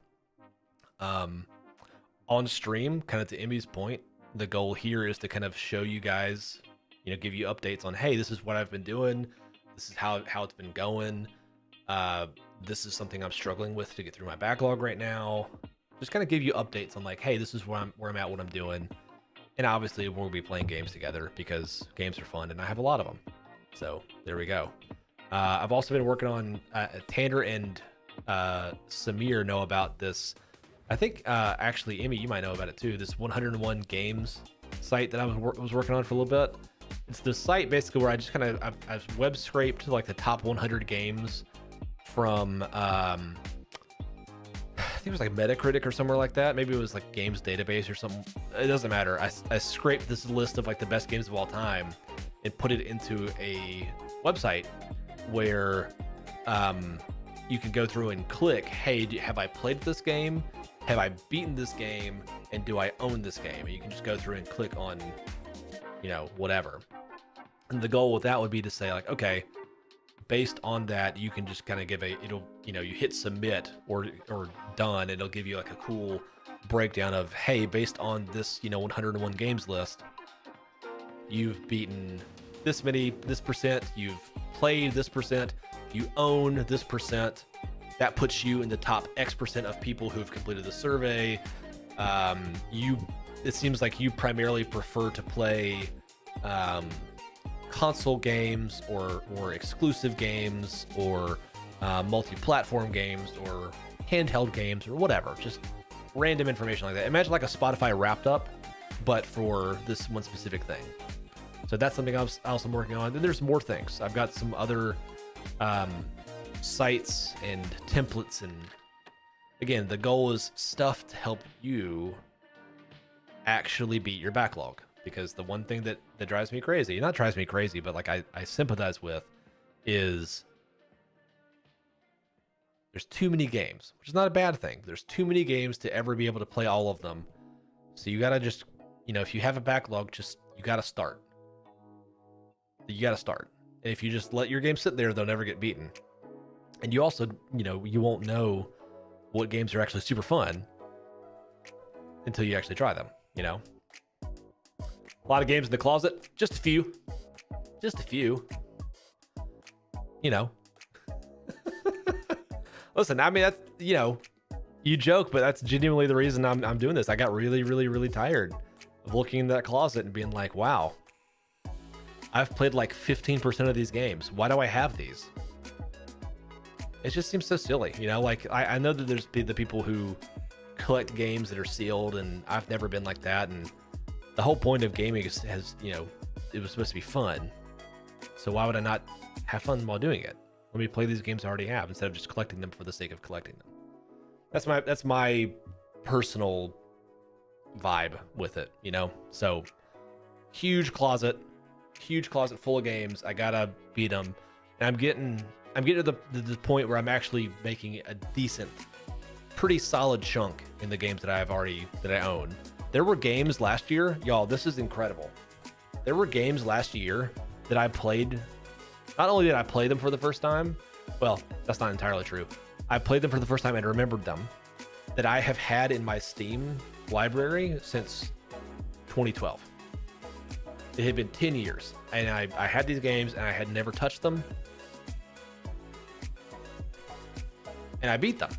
On stream, kind of to Emmy's point, the goal here is to kind of show you guys, you know, give you updates on, hey, this is what I've been doing. This is how it's been going. This is something I'm struggling with to get through my backlog right now. Just kind of give you updates on like, hey, this is where I'm at, what I'm doing. And obviously we'll be playing games together because games are fun and I have a lot of them. So there we go. I've also been working on Tanner and Samir know about this. I think actually, Emmy, you might know about it too. This 101 games site that I was working on for a little bit. It's the site basically where I just kind of I've web scraped like the top 100 games from I think it was like Metacritic or somewhere like that. Maybe it was like Games Database or something. It doesn't matter. I scraped this list of like the best games of all time and put it into a website where you can go through and click, hey, have I played this game? Have I beaten this game? And do I own this game? And you can just go through and click on, you know, whatever. And the goal with that would be to say like, okay, based on that, you can just kind of give it'll, you know, you hit submit or done, it'll give you like a cool breakdown of, hey, based on this, you know, 101 games list, you've beaten this percent, you've played this percent, you own this percent. That puts you in the top X percent of people who've completed the survey. It seems like you primarily prefer to play console games or exclusive games or multi-platform games or handheld games or whatever, just random information like that. Imagine like a Spotify wrapped up, but for this one specific thing. So that's something else I'm working on. Then there's more things. I've got some other sites and templates, and again, the goal is stuff to help you actually beat your backlog. Because the one thing that drives me crazy, not drives me crazy, but like I sympathize with, is there's too many games, which is not a bad thing. There's too many games to ever be able to play all of them. So you gotta just, you know, if you have a backlog, you gotta start. You gotta start. And if you just let your game sit there, they'll never get beaten. And you also, you know, you won't know what games are actually super fun until you actually try them, you know? A lot of games in the closet, just a few, you know. Listen, I mean, that's, you know, you joke, but that's genuinely the reason I'm doing this. I got really tired of looking in that closet and being like, wow, I've played like 15% of these games. Why do I have these? It just seems so silly, you know. Like I know that there's the people who collect games that are sealed, and I've never been like that. And the whole point of gaming has, you know, it was supposed to be fun. So why would I not have fun while doing it? Let me play these games I already have instead of just collecting them for the sake of collecting them. That's my personal vibe with it, you know. So huge closet full of games. I gotta beat them, and I'm getting to the point where I'm actually making a decent, pretty solid chunk in the games that I own. There were games last year, y'all, this is incredible. There were games last year that I played. Not only did I play them for the first time, well, that's not entirely true. I played them for the first time and remembered them, that I have had in my Steam library since 2012. It had been 10 years, and I had these games and I had never touched them. and I beat them.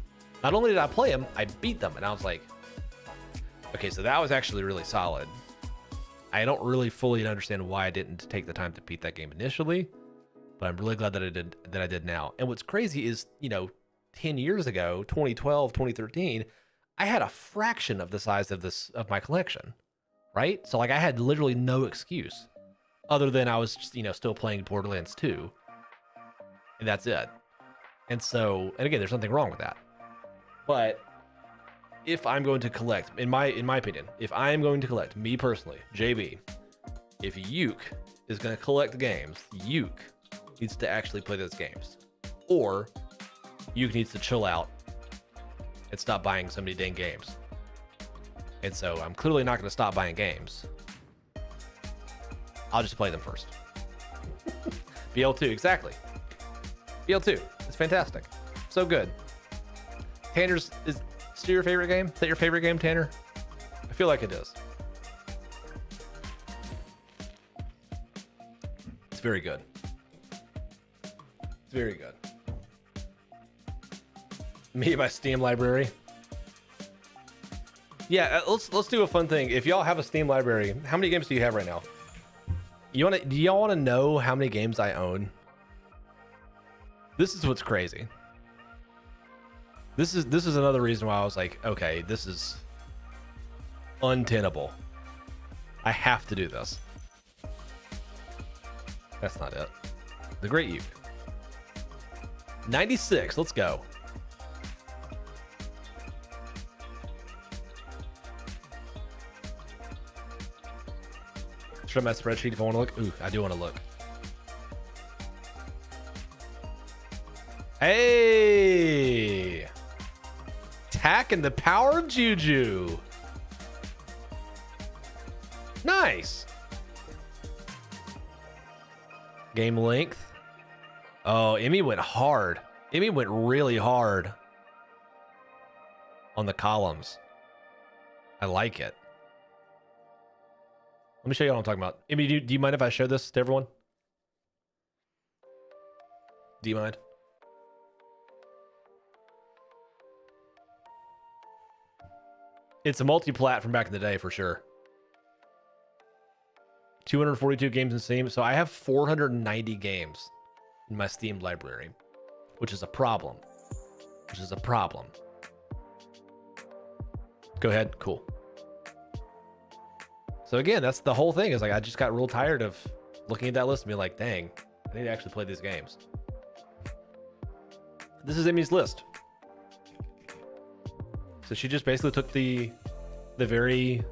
Not only did I play them, I beat them. And I was like, okay, so that was actually really solid. I don't really fully understand why I didn't take the time to beat that game initially, but I'm really glad that I did now. And what's crazy is, 10 years ago, 2012, 2013, I had a fraction of the size of my collection, right? So like I had literally no excuse other than I was just, still playing Borderlands 2, and that's it. And so, and again, there's nothing wrong with that. But if I'm going to collect, in my opinion, if I am going to collect, me personally, JB, if Yuke is going to collect games, Yuke needs to actually play those games. Or Yuke needs to chill out and stop buying so many dang games. And so I'm clearly not going to stop buying games. I'll just play them first. BL2, exactly. BL2, it's fantastic. So good. Tanner's, is still your favorite game? Is that your favorite game, Tanner? I feel like it is. It's very good. It's very good. Me and my Steam library. Yeah, let's do a fun thing. If y'all have a Steam library, how many games do you have right now? Do y'all want to know how many games I own? This is what's crazy. This is another reason why I was like, okay, this is untenable. I have to do this. That's not it. The Great Yuke. 96, let's go. Show my spreadsheet if I want to look. Ooh, I do want to look. Hey! Tack and the Power of Juju. Nice. Game length. Oh, Emmy went hard. Emmy went really hard on the columns. I like it. Let me show you what I'm talking about. Emmy, do you mind if I show this to everyone? Do you mind? It's a multi-plat from back in the day for sure. 242 games in Steam. So I have 490 games in my Steam library, which is a problem. Go ahead. Cool. So again, that's the whole thing, is like I just got real tired of looking at that list and being like, dang, I need to actually play these games. This is Emmy's list. So she just basically took the very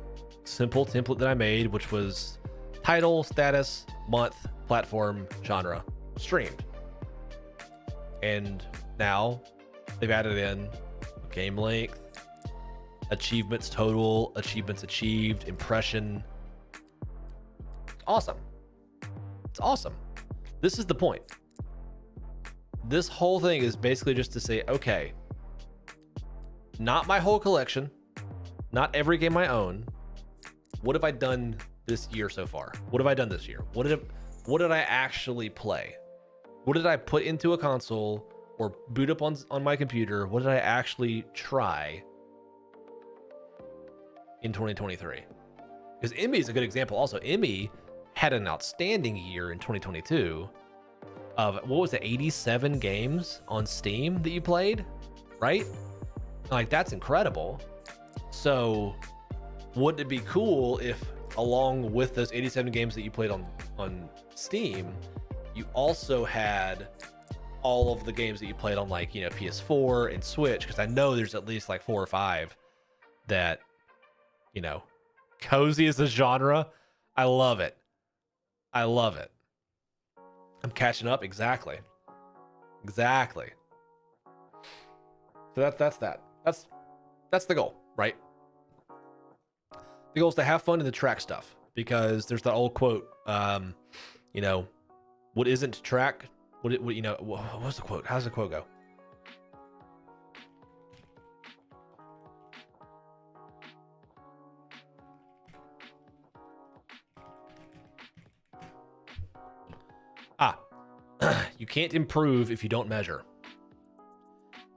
simple template that I made, which was title, status, month, platform, genre, streamed. And now they've added in game length, achievements total, achievements achieved, impression. Awesome. It's awesome. This is the point. This whole thing is basically just to say, okay, not my whole collection, not every game I own. What have I done this year so far? What have I done this year? What did I actually play? What did I put into a console or boot up on my computer? What did I actually try in 2023? Because Emmy is a good example. Also, Emmy had an outstanding year in 2022 of, what was it, 87 games on Steam that you played, right? Like, that's incredible. So wouldn't it be cool if along with those 87 games that you played on Steam, you also had all of the games that you played on, like, PS4 and Switch? Because I know there's at least like 4 or 5 that, cozy as a genre. I love it. I'm catching up. Exactly. So that's that. That's the goal, right? The goal is to have fun in the track stuff, because there's that old quote, what isn't to track? What's the quote? How's the quote go? You can't improve if you don't measure.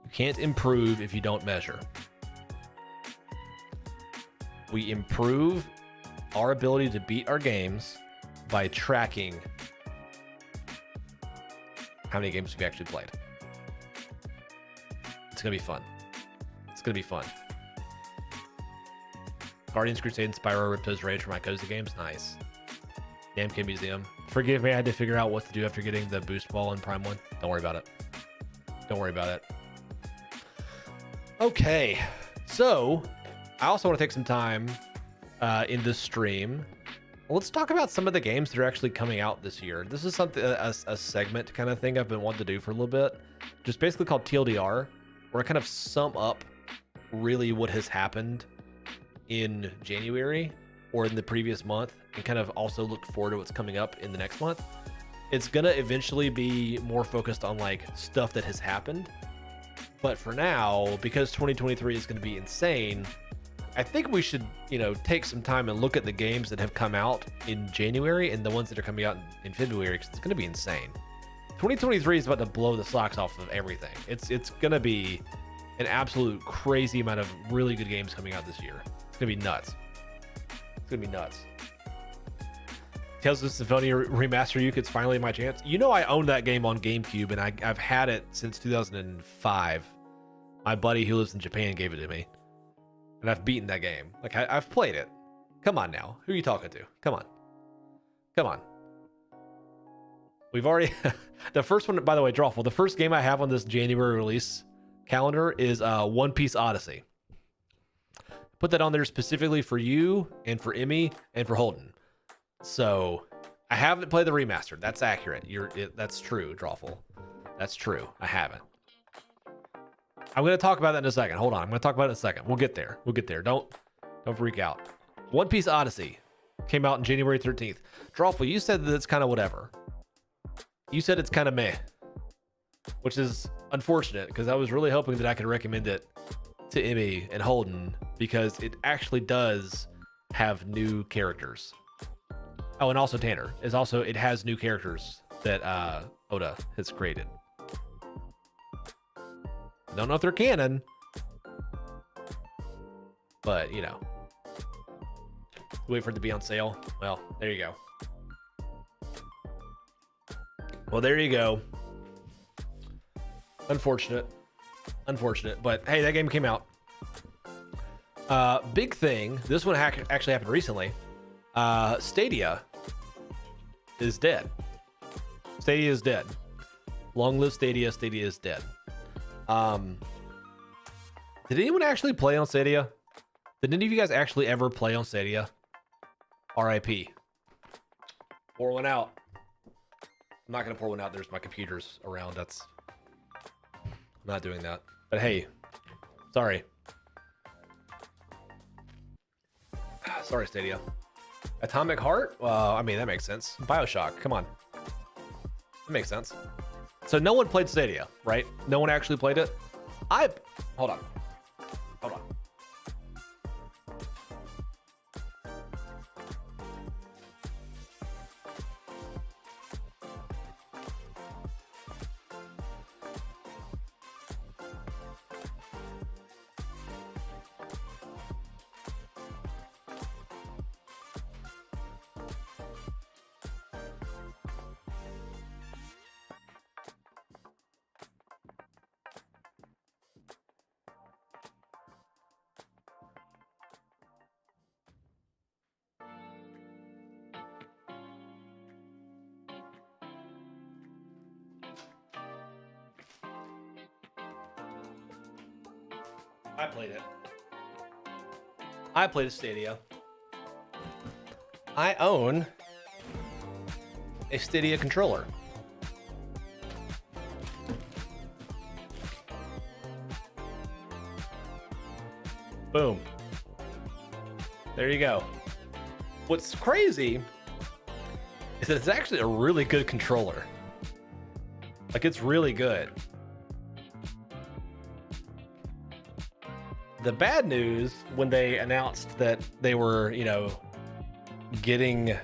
You can't improve if you don't measure. We improve our ability to beat our games by tracking how many games we've actually played. It's gonna be fun. It's gonna be fun. Guardians Crusade and Spyro Ripto's Rage for my cozy games. Nice. Damn Kid Museum. Forgive me, I had to figure out what to do after getting the boost ball in Prime 1. Don't worry about it. Don't worry about it. Okay, so I also want to take some time in this stream. Let's talk about some of the games that are actually coming out this year. This is something a segment kind of thing I've been wanting to do for a little bit, just basically called TLDR, where I kind of sum up really what has happened in January or in the previous month, and kind of also look forward to what's coming up in the next month. It's gonna eventually be more focused on like stuff that has happened, but for now, because 2023 is going to be insane, I think we should, you know, take some time and look at the games that have come out in January and the ones that are coming out in February, because it's going to be insane. 2023 is about to blow the socks off of everything. It's going to be an absolute crazy amount of really good games coming out this year. It's going to be nuts. It's going to be nuts. Tales of Symphonia Remaster, it's finally my chance. You know, I own that game on GameCube, and I've had it since 2005. My buddy who lives in Japan gave it to me, and I've beaten that game. Like, I've played it. Come on now. Who are you talking to? Come on. Come on. We've already... The first one, by the way, Drawful, the first game I have on this January release calendar is One Piece Odyssey. Put that on there specifically for you, and for Emmy, and for Holden. So I haven't played the remastered. That's accurate. That's true, Drawful. That's true. I haven't. I'm going to talk about that in a second. Hold on. I'm going to talk about it in a second. We'll get there. We'll get there. Don't freak out. One Piece Odyssey came out on January 13th. Drawful, you said that it's kind of whatever. You said it's kind of meh, which is unfortunate, because I was really hoping that I could recommend it to Emmy and Holden, because it actually does have new characters. Oh, and also Tanner is also, it has new characters that Oda has created. I don't know if they're canon, but you know, wait for it to be on sale. Well, there you go. Well, there you go. Unfortunate, but hey, that game came out. Big thing. This one actually happened recently. Stadia is dead. Stadia is dead. Long live Stadia. Stadia is dead. Did anyone actually play on Stadia? Did any of you guys actually ever play on Stadia? RIP. Pour one out. I'm not gonna pour one out. There's my computers around. I'm not doing that. But hey, sorry. Sorry, Stadia. Atomic Heart? I mean, that makes sense. BioShock, come on. That makes sense. So no one played Stadia, right? No one actually played it? Hold on. Hold on. I played it. I played a Stadia. I own a Stadia controller. Boom. There you go. What's crazy is that it's actually a really good controller. Like, it's really good. The bad news when they announced that they were, you know, getting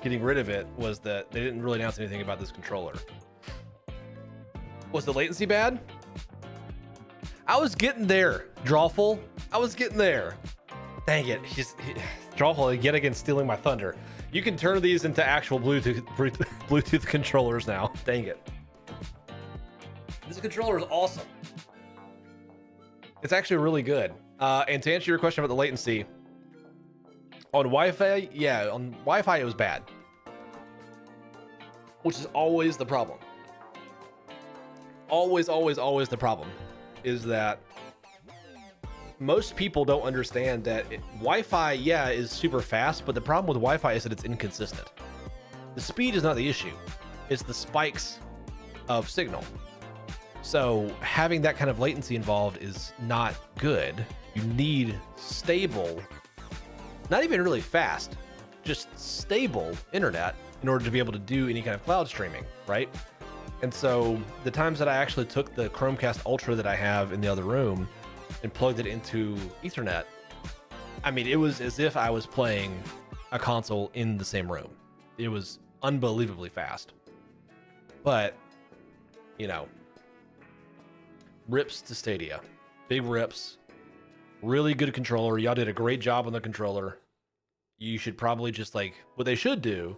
rid of it was that they didn't really announce anything about this controller. Was the latency bad? I was getting there, Drawful. I was getting there. Dang it. Drawful yet again stealing my thunder. You can turn these into actual Bluetooth controllers now. Dang it. This controller is awesome. It's actually really good. And to answer your question about the latency, on Wi-Fi, yeah, on Wi-Fi it was bad. Which is always the problem. Always, always, always the problem is that most people don't understand that Wi-Fi, yeah, is super fast, but the problem with Wi-Fi is that it's inconsistent. The speed is not the issue. It's the spikes of signal. So having that kind of latency involved is not good. You need stable, not even really fast, just stable internet in order to be able to do any kind of cloud streaming, right? And so the times that I actually took the Chromecast Ultra that I have in the other room and plugged it into Ethernet, I mean, it was as if I was playing a console in the same room. It was unbelievably fast. But, you know, rips to Stadia. Big rips. Really good controller. Y'all did a great job on the controller. You should probably just like, what they should do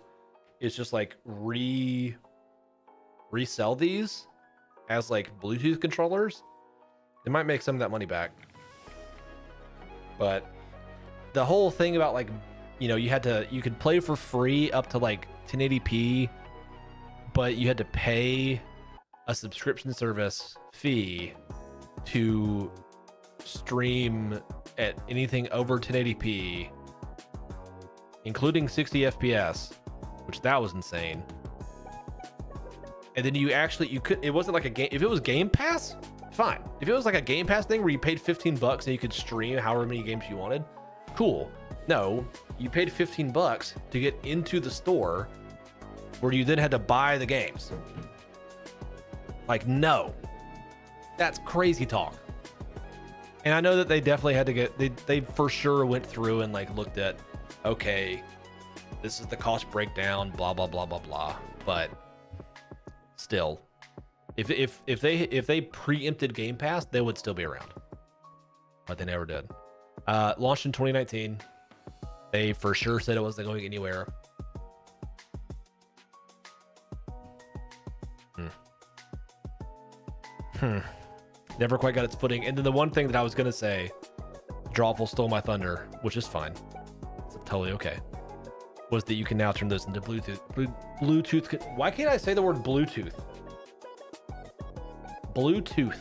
is just like resell these as like Bluetooth controllers. They might make some of that money back. But the whole thing about like, you know, you could play for free up to like 1080p, but you had to pay a subscription service fee to stream at anything over 1080p, including 60 FPS, which that was insane. And then it wasn't like a game. If it was Game Pass, fine. If it was like a Game Pass thing where you paid $15 and you could stream however many games you wanted, cool. No, you paid $15 to get into the store where you then had to buy the games. Like, no, that's crazy talk. And I know that they definitely had to they for sure went through and like looked at, okay, this is the cost breakdown, blah, blah, blah, blah, blah. But still, if they preempted Game Pass, they would still be around. But they never did. Launched in 2019. They for sure said it wasn't going anywhere. Never quite got its footing. And then the one thing that I was gonna say, Drawful stole my thunder, which is fine. It's totally okay. Was that you can now turn those into Bluetooth. Why can't I say the word Bluetooth? Bluetooth.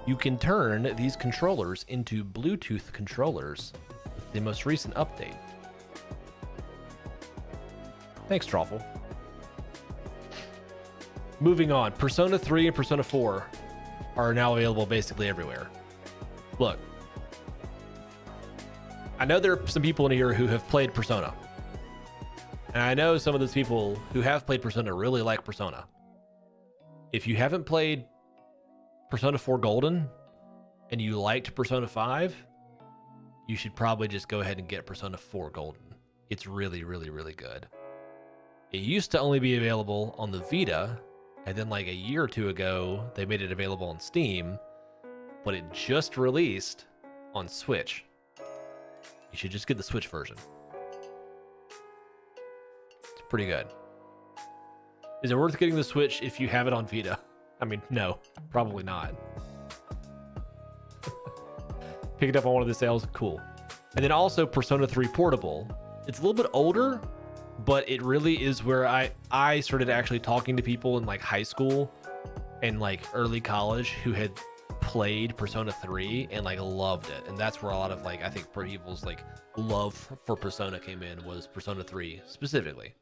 You can turn these controllers into Bluetooth controllers with the most recent update. Thanks, Drawful. Moving on, Persona 3 and Persona 4 are now available basically everywhere. Look, I know there are some people in here who have played Persona. And I know some of those people who have played Persona really like Persona. If you haven't played Persona 4 Golden and you liked Persona 5, you should probably just go ahead and get Persona 4 Golden. It's really, really, really good. It used to only be available on the Vita, and then like a year or two ago, they made it available on Steam, but it just released on Switch. You should just get the Switch version. It's pretty good. Is it worth getting the Switch if you have it on Vita? I mean, no, probably not. Pick it up on one of the sales, cool. And then also Persona 3 Portable. It's a little bit older, but it really is where I started actually talking to people in like high school and like early college who had played Persona 3 and like loved it. And that's where a lot of like, I think people's like love for Persona came in, was Persona 3 specifically.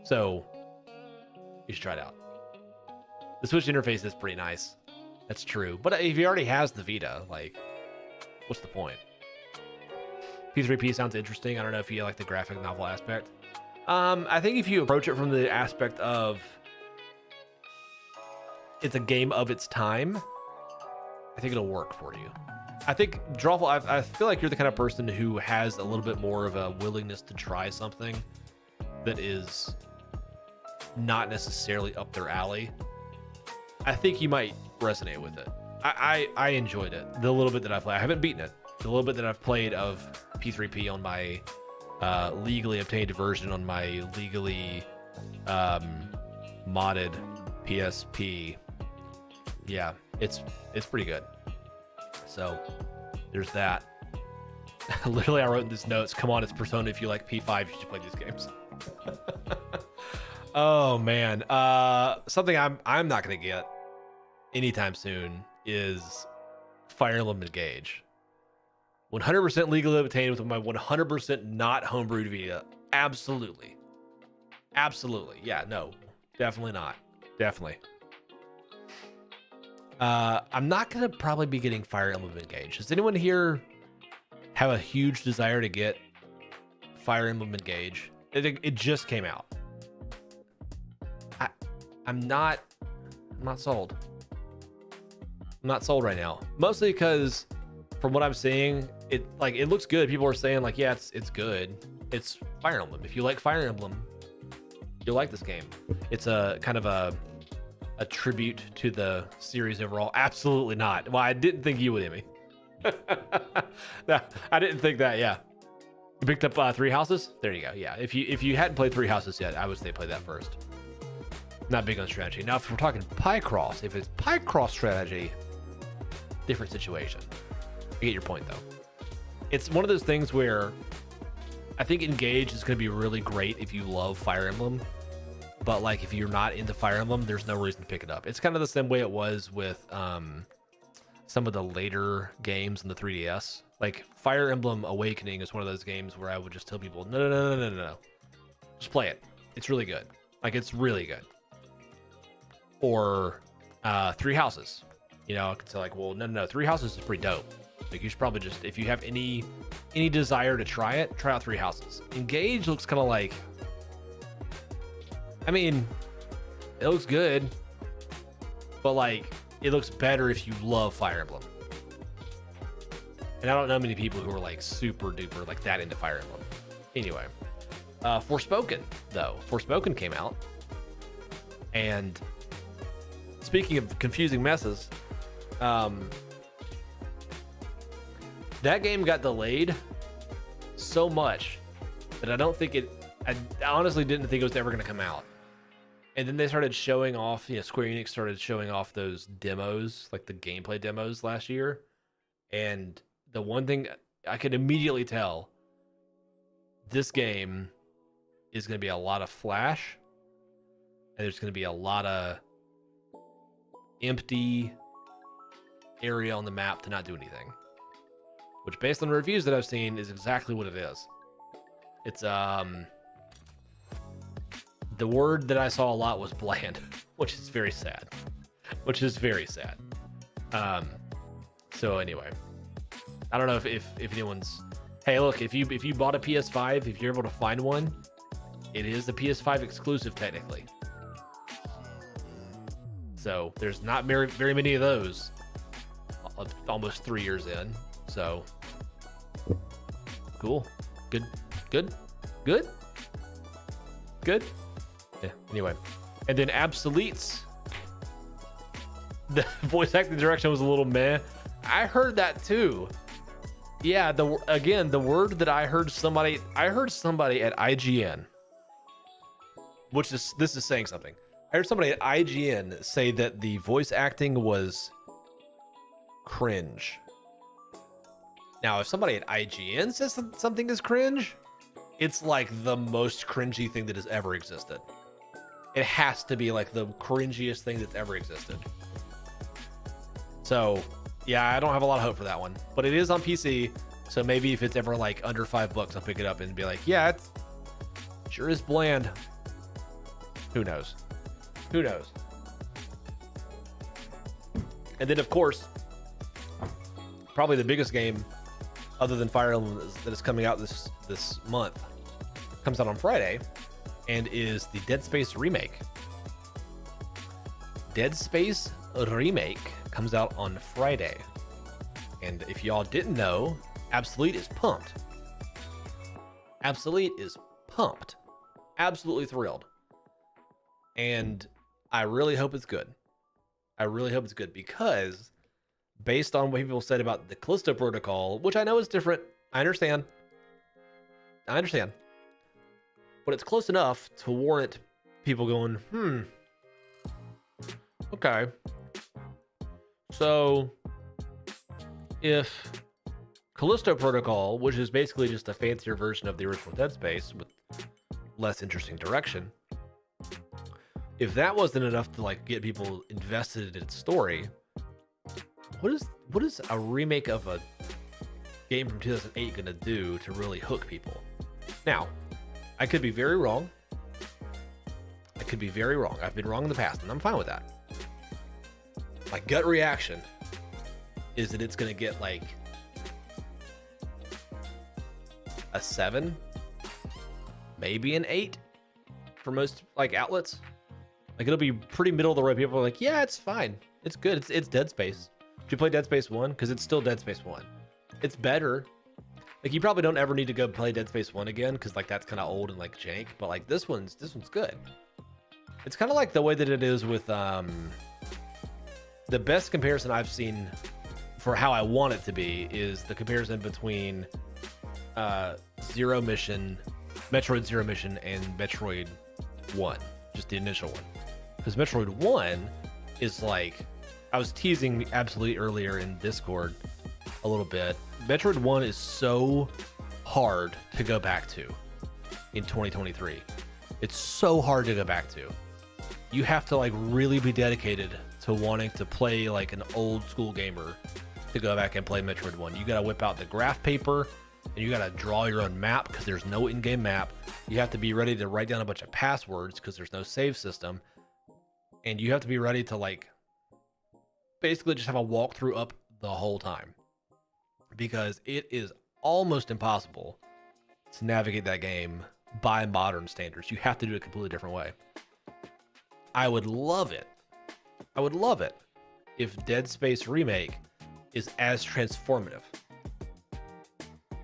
So you should try it out. The Switch interface is pretty nice. That's true. But if he already has the Vita, like, what's the point? P3P sounds interesting. I don't know if you like the graphic novel aspect. I think if you approach it from the aspect of it's a game of its time, I think it'll work for you. I think, Drawful, I feel like you're the kind of person who has a little bit more of a willingness to try something that is not necessarily up their alley. I think you might resonate with it. I enjoyed it. The little bit that I played, I haven't beaten it. The little bit that I've played of P3P on my legally obtained version on my legally modded PSP. Yeah, it's pretty good. So there's that. Literally, I wrote in these notes, come on, it's Persona. If you like P5, you should play these games. Oh man. Something I'm not gonna get anytime soon is Fire Emblem Engage. 100% legally obtained with my 100% not homebrewed Vita. Absolutely. Yeah, no, definitely not. Definitely. I'm not gonna probably be getting Fire Emblem Engage. Does anyone here have a huge desire to get Fire Emblem Engage? It just came out. I'm not sold. I'm not sold right now. Mostly because from what I'm seeing, it looks good. People are saying like, yeah, it's good. It's Fire Emblem. If you like Fire Emblem, you'll like this game. It's a kind of a tribute to the series overall. Absolutely not. Well, I didn't think you would, Emmy. No, I didn't think that. Yeah, you picked up Three Houses. There you go. Yeah, if you hadn't played Three Houses yet, I would say play that first. Not big on strategy. Now, if we're talking Picross, if it's Picross strategy, different situation. I get your point though. It's one of those things where I think Engage is going to be really great if you love Fire Emblem, but like if you're not into Fire Emblem, there's no reason to pick it up. It's kind of the same way it was with some of the later games in the 3DS. Like Fire Emblem Awakening is one of those games where I would just tell people, no, just play it. It's really good. Like it's really good. Or Three Houses. You know, I could say like, well, no, Three Houses is pretty dope. Like you should probably just, if you have any desire to try it, try out Three Houses. Engage looks kind of like, I mean, it looks good, but like it looks better if you love Fire Emblem. And I don't know many people who are like super duper like that into Fire Emblem. Anyway, Forspoken though. Forspoken came out, and speaking of confusing messes, that game got delayed so much that I honestly didn't think it was ever going to come out. And then they started showing off, Square Enix started showing off those demos, like the gameplay demos last year. And the one thing I could immediately tell, this game is going to be a lot of flash, and there's going to be a lot of empty area on the map to not do anything, which based on the reviews that I've seen is exactly what it is. It's the word that I saw a lot was bland, which is very sad. So anyway, I don't know if anyone's, hey, look, if you bought a PS5, if you're able to find one, it is a PS5 exclusive technically. So there's not very many of those, almost 3 years in. So cool. Good. Yeah, anyway. And then Obsoletes. The voice acting direction was a little meh. I heard that too. Yeah, the word that I heard somebody at IGN, this is saying something. I heard somebody at IGN say that the voice acting was cringe. Now, if somebody at IGN says something is cringe, it's like the most cringy thing that has ever existed. It has to be like the cringiest thing that's ever existed. So, yeah, I don't have a lot of hope for that one, but it is on PC. So maybe if it's ever like under $5, I'll pick it up and be like, yeah, it sure is bland. Who knows? And then, of course, probably the biggest game other than Fire Emblem that is coming out this month comes out on Friday, and is the Dead Space remake. Dead Space remake comes out on Friday, and if y'all didn't know, Absolute is pumped. Absolutely thrilled, and I really hope it's good. I really hope it's good because based on what people said about the Callisto Protocol, which I know is different, I understand, but it's close enough to warrant people going, okay. So if Callisto Protocol, which is basically just a fancier version of the original Dead Space with less interesting direction, if that wasn't enough to like get people invested in its story, what is a remake of a game from 2008 gonna do to really hook people? Now, I could be very wrong. I've been wrong in the past, and I'm fine with that. My gut reaction is that it's gonna get like a 7, maybe an 8 for most like outlets. Like it'll be pretty middle of the road. People are like, yeah, it's fine, it's good, it's Dead Space. Did you play Dead Space 1? Because it's still Dead Space 1. It's better. Like you probably don't ever need to go play Dead Space 1 again because like that's kind of old and like jank. But like this one's good. It's kind of like the way that it is with the best comparison I've seen for how I want it to be is the comparison between Zero Mission, Metroid Zero Mission, and Metroid 1, just the initial one. Because Metroid 1 is like, I was teasing absolutely earlier in Discord a little bit. Metroid 1 is so hard to go back to in 2023. It's so hard to go back to. You have to like really be dedicated to wanting to play like an old school gamer to go back and play Metroid 1. You gotta whip out the graph paper and you gotta draw your own map because there's no in-game map. You have to be ready to write down a bunch of passwords because there's no save system. And you have to be ready to like basically just have a walkthrough up the whole time because it is almost impossible to navigate that game by modern standards. You have to do it a completely different way. I would love it if Dead Space Remake is as transformative.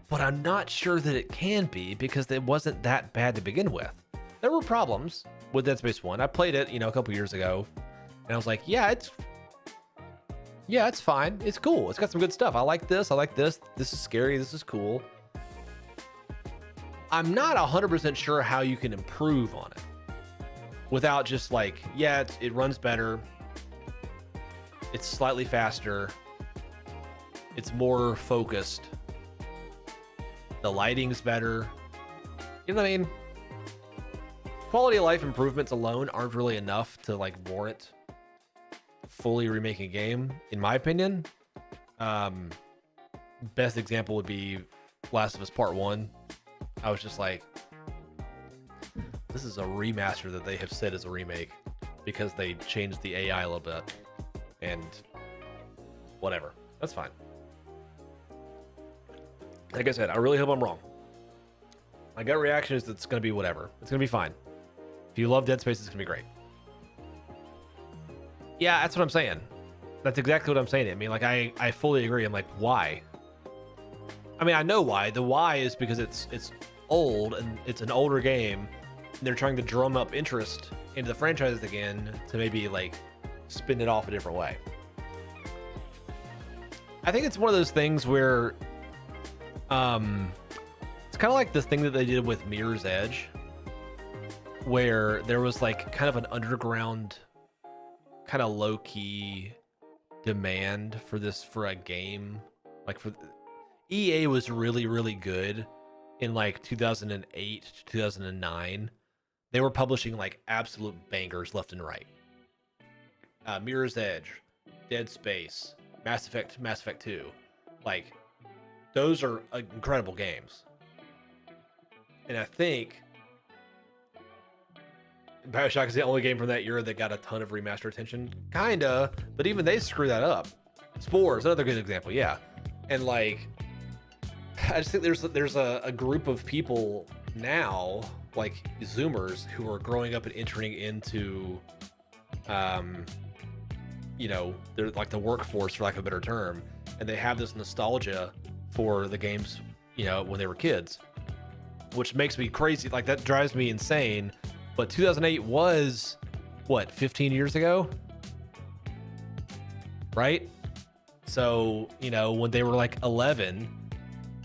But I'm not sure that it can be because it wasn't that bad to begin with. There were problems with Dead Space 1. I played it, a couple years ago, and I was like, yeah, it's fine. It's cool. It's got some good stuff. I like this. This is scary. This is cool. I'm not 100% sure how you can improve on it without just like, yeah, it runs better. It's slightly faster. It's more focused. The lighting's better. You know what I mean? Quality of life improvements alone aren't really enough to like warrant fully remaking a game, in my opinion. Best example would be Last of Us Part 1. I was just like, this is a remaster that they have said is a remake because they changed the AI a little bit. And whatever. That's fine. Like I said, I really hope I'm wrong. My gut reaction is it's going to be whatever. It's going to be fine. If you love Dead Space, it's going to be great. Yeah, that's what I'm saying. That's exactly what I'm saying. I mean, like, I fully agree. I'm like, why? I mean, I know why. The why is because it's old and it's an older game. And they're trying to drum up interest into the franchise again to maybe, like, spin it off a different way. I think it's one of those things where it's kind of like this thing that they did with Mirror's Edge, where there was like kind of an underground, kind of low-key demand for a game. Like EA was really, really good in like 2008 to 2009. They were publishing like absolute bangers left and right. Mirror's Edge, Dead Space, Mass Effect 2. Like, those are incredible games. And I think BioShock is the only game from that era that got a ton of remaster attention. Kinda, but even they screw that up. Spore is another good example, yeah. And like, I just think there's a group of people now, like Zoomers, who are growing up and entering into, they're like the workforce, for lack of a better term, and they have this nostalgia for the games, when they were kids, which makes me crazy. Like, that drives me insane. But 2008 was what, 15 years ago? right? So, you know, when they were like 11,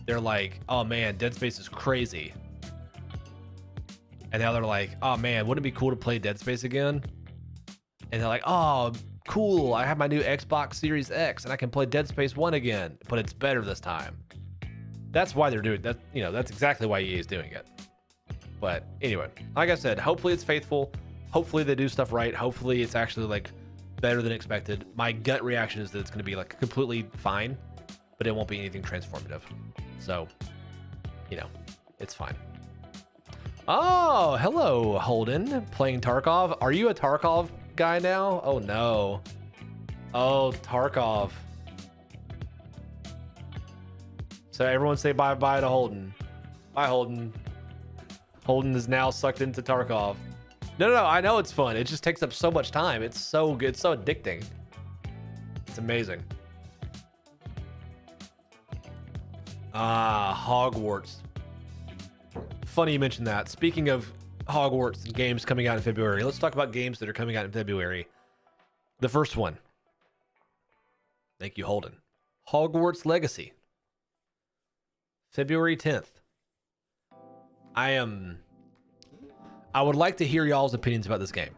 they're like, oh man, Dead Space is crazy. And now they're like, oh man, wouldn't it be cool to play Dead Space again? And they're like, oh, cool, I have my new Xbox Series X and I can play Dead Space 1 again, but it's better this time. That's why they're doing that. You know, that's exactly why EA is doing it. But anyway, like I said, hopefully it's faithful. Hopefully they do stuff right. Hopefully it's actually like better than expected. My gut reaction is that it's going to be like completely fine, but it won't be anything transformative. So, you know, it's fine. Oh, hello, Holden, playing Tarkov. Are you a Tarkov guy now? Oh no. Oh, Tarkov. So everyone say bye-bye to Holden. Bye, Holden. Holden is now sucked into Tarkov. No, I know it's fun. It just takes up so much time. It's so good, so addicting. It's amazing. Ah, Hogwarts. Funny you mentioned that. Speaking of Hogwarts and games coming out in February, let's talk about games that are coming out in February. The first one. Thank you, Holden. Hogwarts Legacy. February 10th. I would like to hear y'all's opinions about this game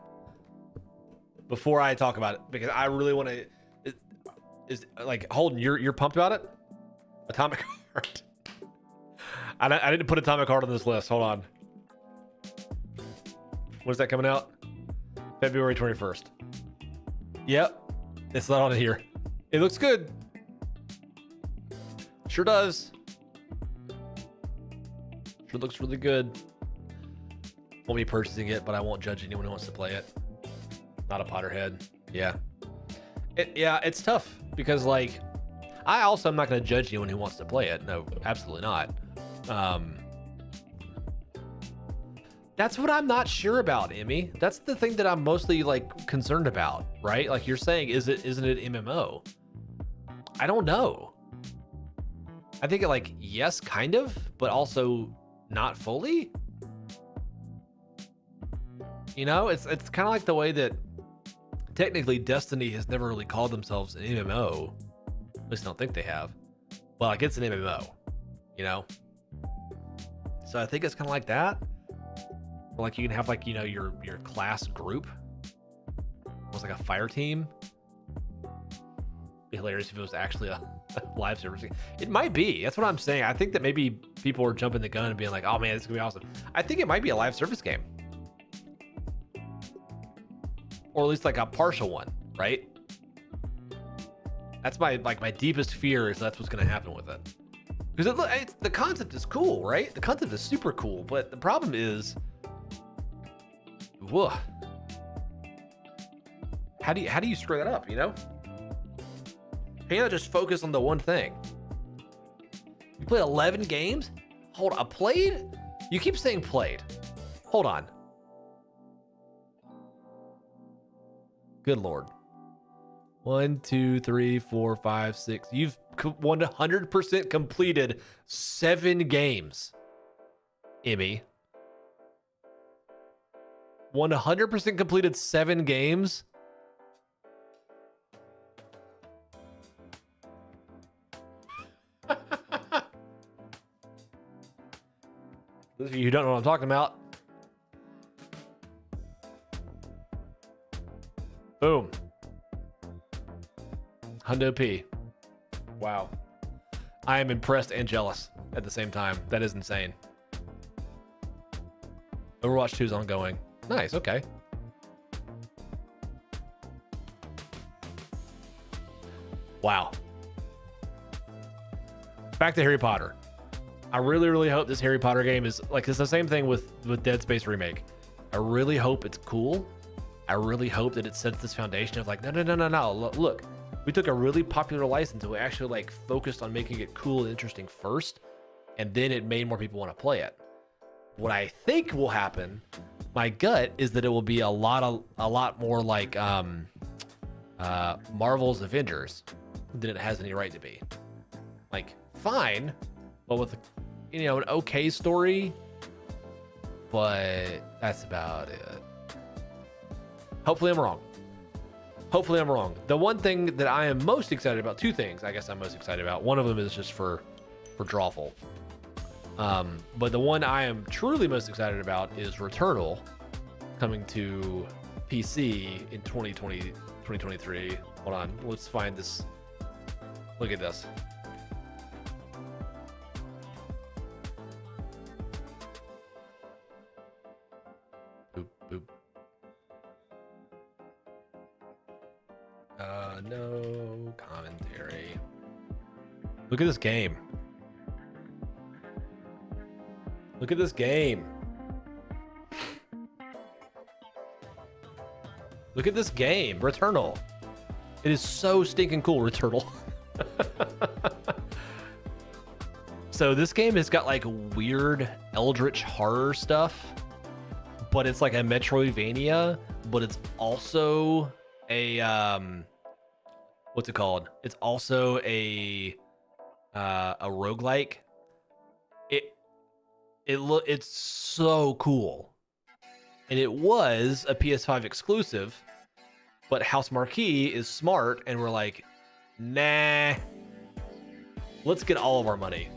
before I talk about it, because I really want to. Is like, Holden, you're pumped about it? Atomic Heart. I didn't put Atomic Heart on this list. Hold on. When's that coming out? February 21st. Yep. It's not on here. It looks good. Sure does. Sure looks really good. Won't be purchasing it, but I won't judge anyone who wants to play it. Not a Potterhead. Yeah. It's tough because, like, I also am not going to judge anyone who wants to play it. No, absolutely not. That's what I'm not sure about, Emmy. That's the thing that I'm mostly like concerned about, right? Like you're saying, isn't it MMO? I don't know. I think like, yes, kind of, but also not fully. You know, it's kind of like the way that technically Destiny has never really called themselves an MMO. At least I don't think they have. But like, it's an MMO, you know? So I think it's kind of like that. Like you can have like, you know, your class group. Almost like a fire team. Be hilarious if it was actually a live service. It might be. That's what I'm saying. I think that maybe people are jumping the gun and being like, oh man, this is gonna be awesome. I think it might be a live service game. Or at least like a partial one, right? That's my deepest fear is that's what's gonna happen with it. Because the concept is cool, right? The concept is super cool, but the problem is, whoa. How do you screw that up, you know? You cannot just focus on the one thing. You played 11 games? Hold on, played? You keep saying played. Hold on. Good Lord. 1, 2, 3, 4, 5, 6. You've 100% completed 7 games, Emmy. 100% completed 7 games. Those of you who don't know what I'm talking about. Boom. Hundo P. Wow. I am impressed and jealous at the same time. That is insane. Overwatch 2 is ongoing. Nice, okay. Wow. Back to Harry Potter. I really, really hope this Harry Potter game is like, it's the same thing with Dead Space Remake. I really hope it's cool. I really hope that it sets this foundation of like, no. Look, we took a really popular license and we actually like focused on making it cool and interesting first, and then it made more people want to play it. What I think will happen, my gut is that it will be a lot more like Marvel's Avengers than it has any right to be. Like, fine, but with an okay story, but that's about it. Hopefully I'm wrong. Hopefully I'm wrong. The one thing that I am most excited about, two things I guess I'm most excited about. One of them is just for Drawful. But the one I am truly most excited about is Returnal coming to PC in 2023. Hold on, let's find this. Look at this. Boop, boop. No commentary. Look at this game. Look at this game. Look at this game, Returnal. It is so stinking cool, Returnal. So this game has got like weird eldritch horror stuff, but it's like a Metroidvania, but it's also a what's it called? It's also a roguelike. It's so cool. And it was a PS5 exclusive, but House Marquee is smart and we're like, nah, let's get all of our money.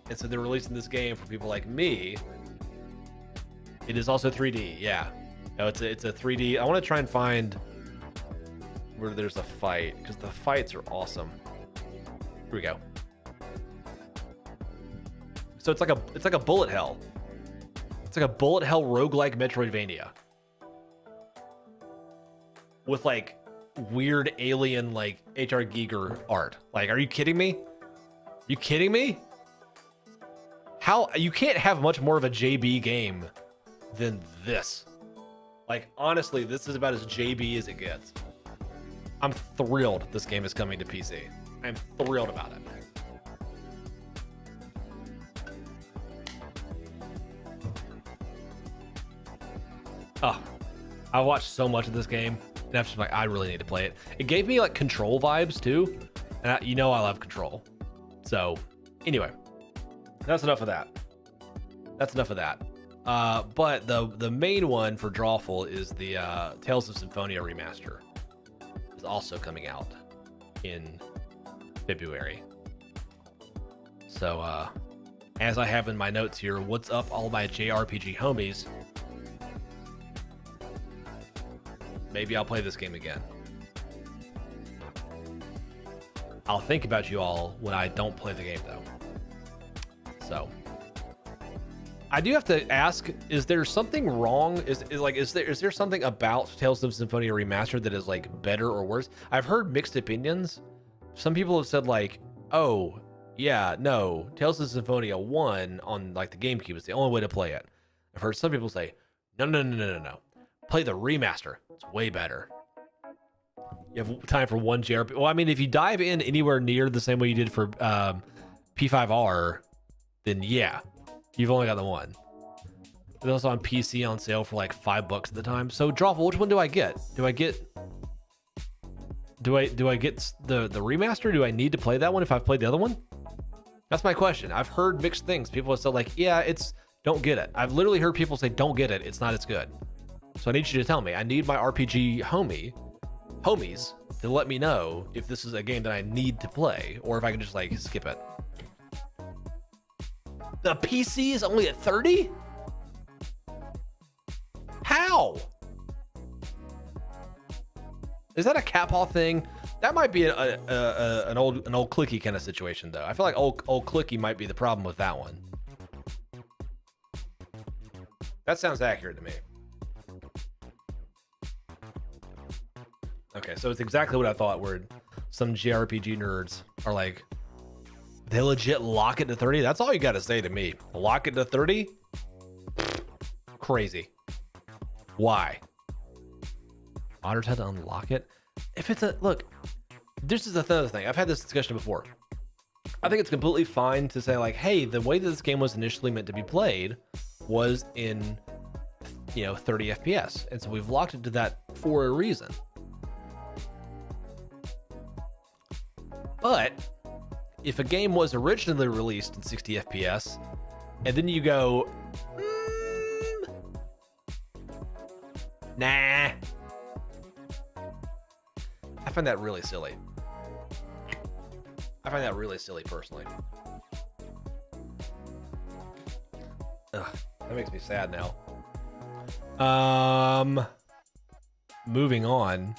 And so they're releasing this game for people like me. It is also 3D, yeah. No, it's a 3D. I want to try and find where there's a fight, because the fights are awesome. Here we go. So it's like a bullet hell. It's like a bullet hell roguelike Metroidvania with like weird alien like H.R. Giger art. Like, are you kidding me? You kidding me? How you can't have much more of a JB game than this. Like, honestly, this is about as JB as it gets. I'm thrilled this game is coming to PC. I'm thrilled about it. Oh, I watched so much of this game, and I'm just like, I really need to play it. It gave me like Control vibes too, and you know I love Control. So, anyway, that's enough of that. That's enough of that. But the main one for Drawful is the Tales of Symphonia remaster. Is also coming out in February. So, as I have in my notes here, what's up, all my JRPG homies? Maybe I'll play this game again. I'll think about you all when I don't play the game, though. So, I do have to ask: is there something wrong? Is there something about Tales of Symphonia Remastered that is like better or worse? I've heard mixed opinions. Some people have said like, "Oh, yeah, no, Tales of Symphonia 1 on like the GameCube is the only way to play it." I've heard some people say, "No. Play the remaster. It's way better." You have time for one JRPG. Well, I mean, if you dive in anywhere near the same way you did for P5R, then yeah, you've only got the one. It's also on PC on sale for like $5 at the time. So, Drawful, which one do I get? Do I get the remaster? Do I need to play that one if I've played the other one? That's my question. I've heard mixed things. People have said like, yeah, don't get it. I've literally heard people say, don't get it. It's not as good. So I need you to tell me. I need my RPG homies to let me know if this is a game that I need to play or if I can just like skip it. The PC is only at 30? How? Is that a Caphaw thing? That might be an old clicky kind of situation though. I feel like old clicky might be the problem with that one. That sounds accurate to me. Okay, so it's exactly what I thought, where some JRPG nerds are like, they legit lock it to 30? That's all you got to say to me. Lock it to 30? Crazy. Why? Modders had to unlock it? If it's look, this is another thing. I've had this discussion before. I think it's completely fine to say like, hey, the way that this game was initially meant to be played was in, 30 FPS. And so we've locked it to that for a reason. But if a game was originally released in 60 FPS, and then you go, nah, find that really silly. I find that really silly personally. Ugh, that makes me sad now. Moving on.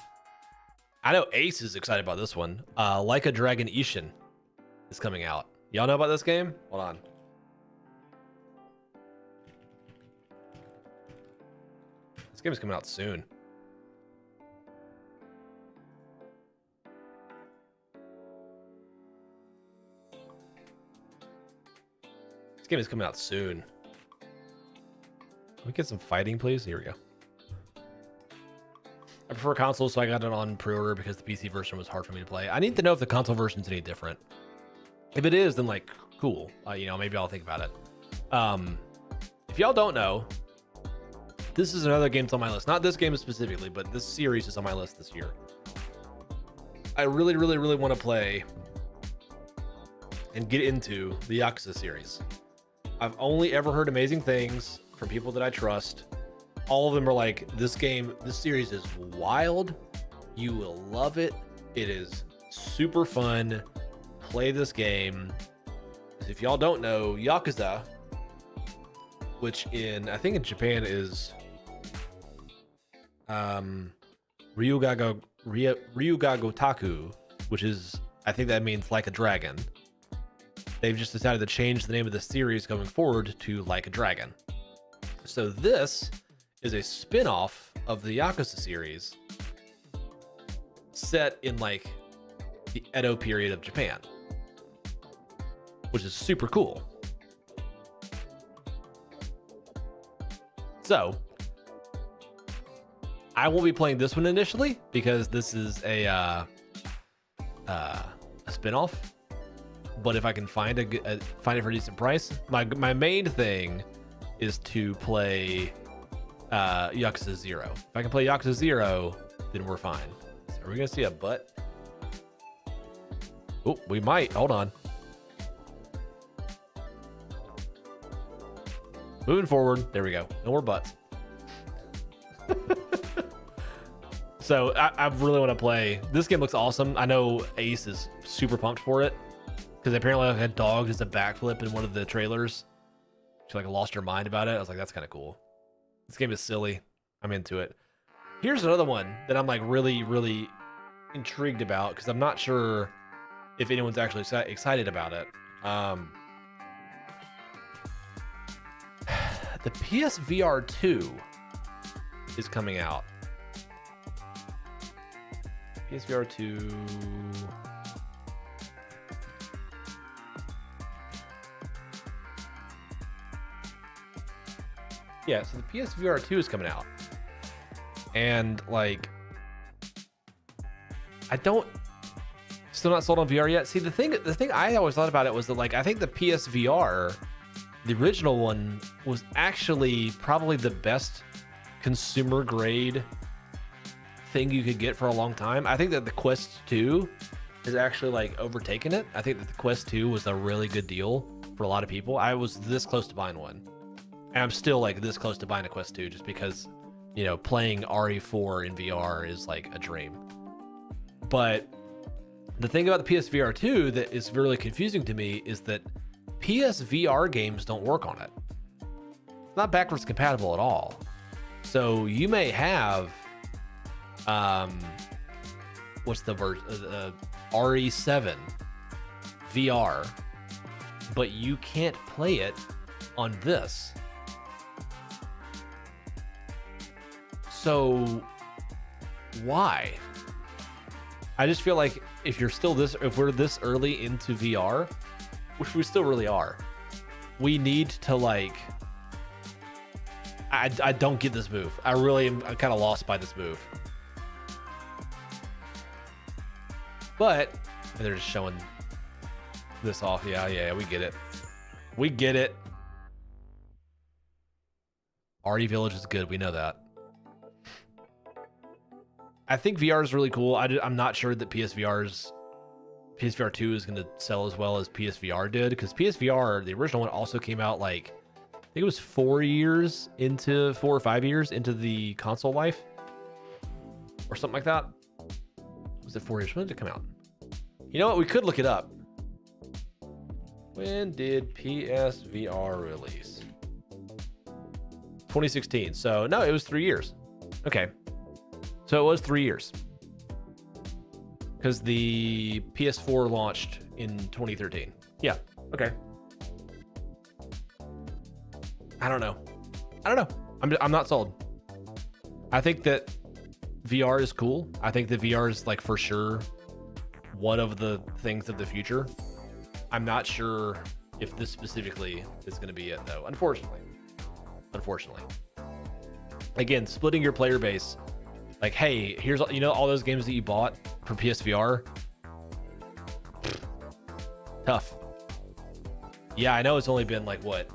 I know Ace is excited about this one. Like a Dragon Ishin is coming out. Y'all know about this game? Hold on. This game is coming out soon. This game is coming out soon. Can we get some fighting, please? Here we go. I prefer console, so I got it on pre-order because the PC version was hard for me to play. I need to know if the console version is any different. If it is, then like, cool. You know, maybe I'll think about it. If y'all don't know, this is another game that's on my list. Not this game specifically, but this series is on my list this year. I really, really, really want to play and get into the Yakuza series. I've only ever heard amazing things from people that I trust. All of them are like, this series is wild. You will love it. It is super fun. Play this game. If y'all don't know, Yakuza, which I think in Japan is Ryuga Gotaku, which is, I think that means like a dragon. They've just decided to change the name of the series going forward to Like a Dragon. So this is a spin-off of the Yakuza series set in like the Edo period of Japan, which is super cool. So I won't be playing this one initially because this is a spin-off. But if I can find it for a decent price, my main thing is to play Yakuza 0. If I can play Yakuza 0, then we're fine. So are we gonna see a butt? Oh, we might. Hold on. Moving forward. There we go. No more butts. So I really want to play. This game looks awesome. I know Ace is super pumped for it because apparently like, a dog does a backflip in one of the trailers. She like lost her mind about it. I was like, that's kind of cool. This game is silly. I'm into it. Here's another one that I'm like really, really intrigued about because I'm not sure if anyone's actually excited about it. The PSVR 2 is coming out. PSVR 2. Yeah, so the PSVR 2 is coming out. And like still not sold on VR yet. See, the thing I always thought about it was that like I think the PSVR, the original one, was actually probably the best consumer grade thing you could get for a long time. I think that the Quest 2 has actually like overtaken it. I think that the Quest 2 was a really good deal for a lot of people. I was this close to buying one. And I'm still like this close to buying a Quest 2 just because, you know, playing RE4 in VR is like a dream. But the thing about the PSVR 2 that is really confusing to me is that PSVR games don't work on it. It's not backwards compatible at all. So you may have, what's the version? RE7 VR, but you can't play it on this. So why? I just feel like if we're this early into VR, which we still really are, we need to like, I don't get this move. I'm kind of lost by this move. But they're just showing this off. Yeah, we get it. We get it. RE Village is good. We know that. I think VR is really cool. I'm not sure that PSVR 2 is going to sell as well as PSVR did, because PSVR, the original one, also came out like, I think it was 4 or 5 years into the console life or something like that. Is it 4 years? When did it come out? You know what? We could look it up. When did PSVR release? 2016. So no, it was 3 years. Okay. So it was 3 years. Because the PS4 launched in 2013. Yeah. Okay. I don't know. I'm not sold. I think that VR is cool. I think that VR is like for sure one of the things of the future. I'm not sure if this specifically is going to be it though. Unfortunately. Again, splitting your player base. Like, hey, here's, you know, all those games that you bought for PSVR. Tough. Yeah, I know it's only been like what,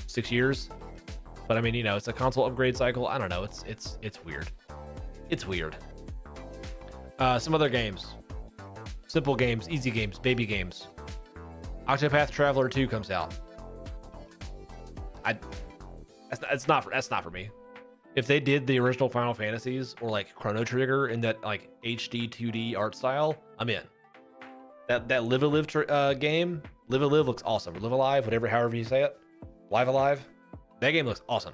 6 years, but I mean, you know, it's a console upgrade cycle. I don't know. It's weird. It's weird. Some other games, simple games, easy games, baby games. Octopath Traveler 2 comes out. That's not for me. If they did the original Final Fantasies or like Chrono Trigger in that like HD 2D art style, I'm in. That Live Alive game, Live Alive looks awesome. Or Live Alive, however you say it. Live Alive. That game looks awesome.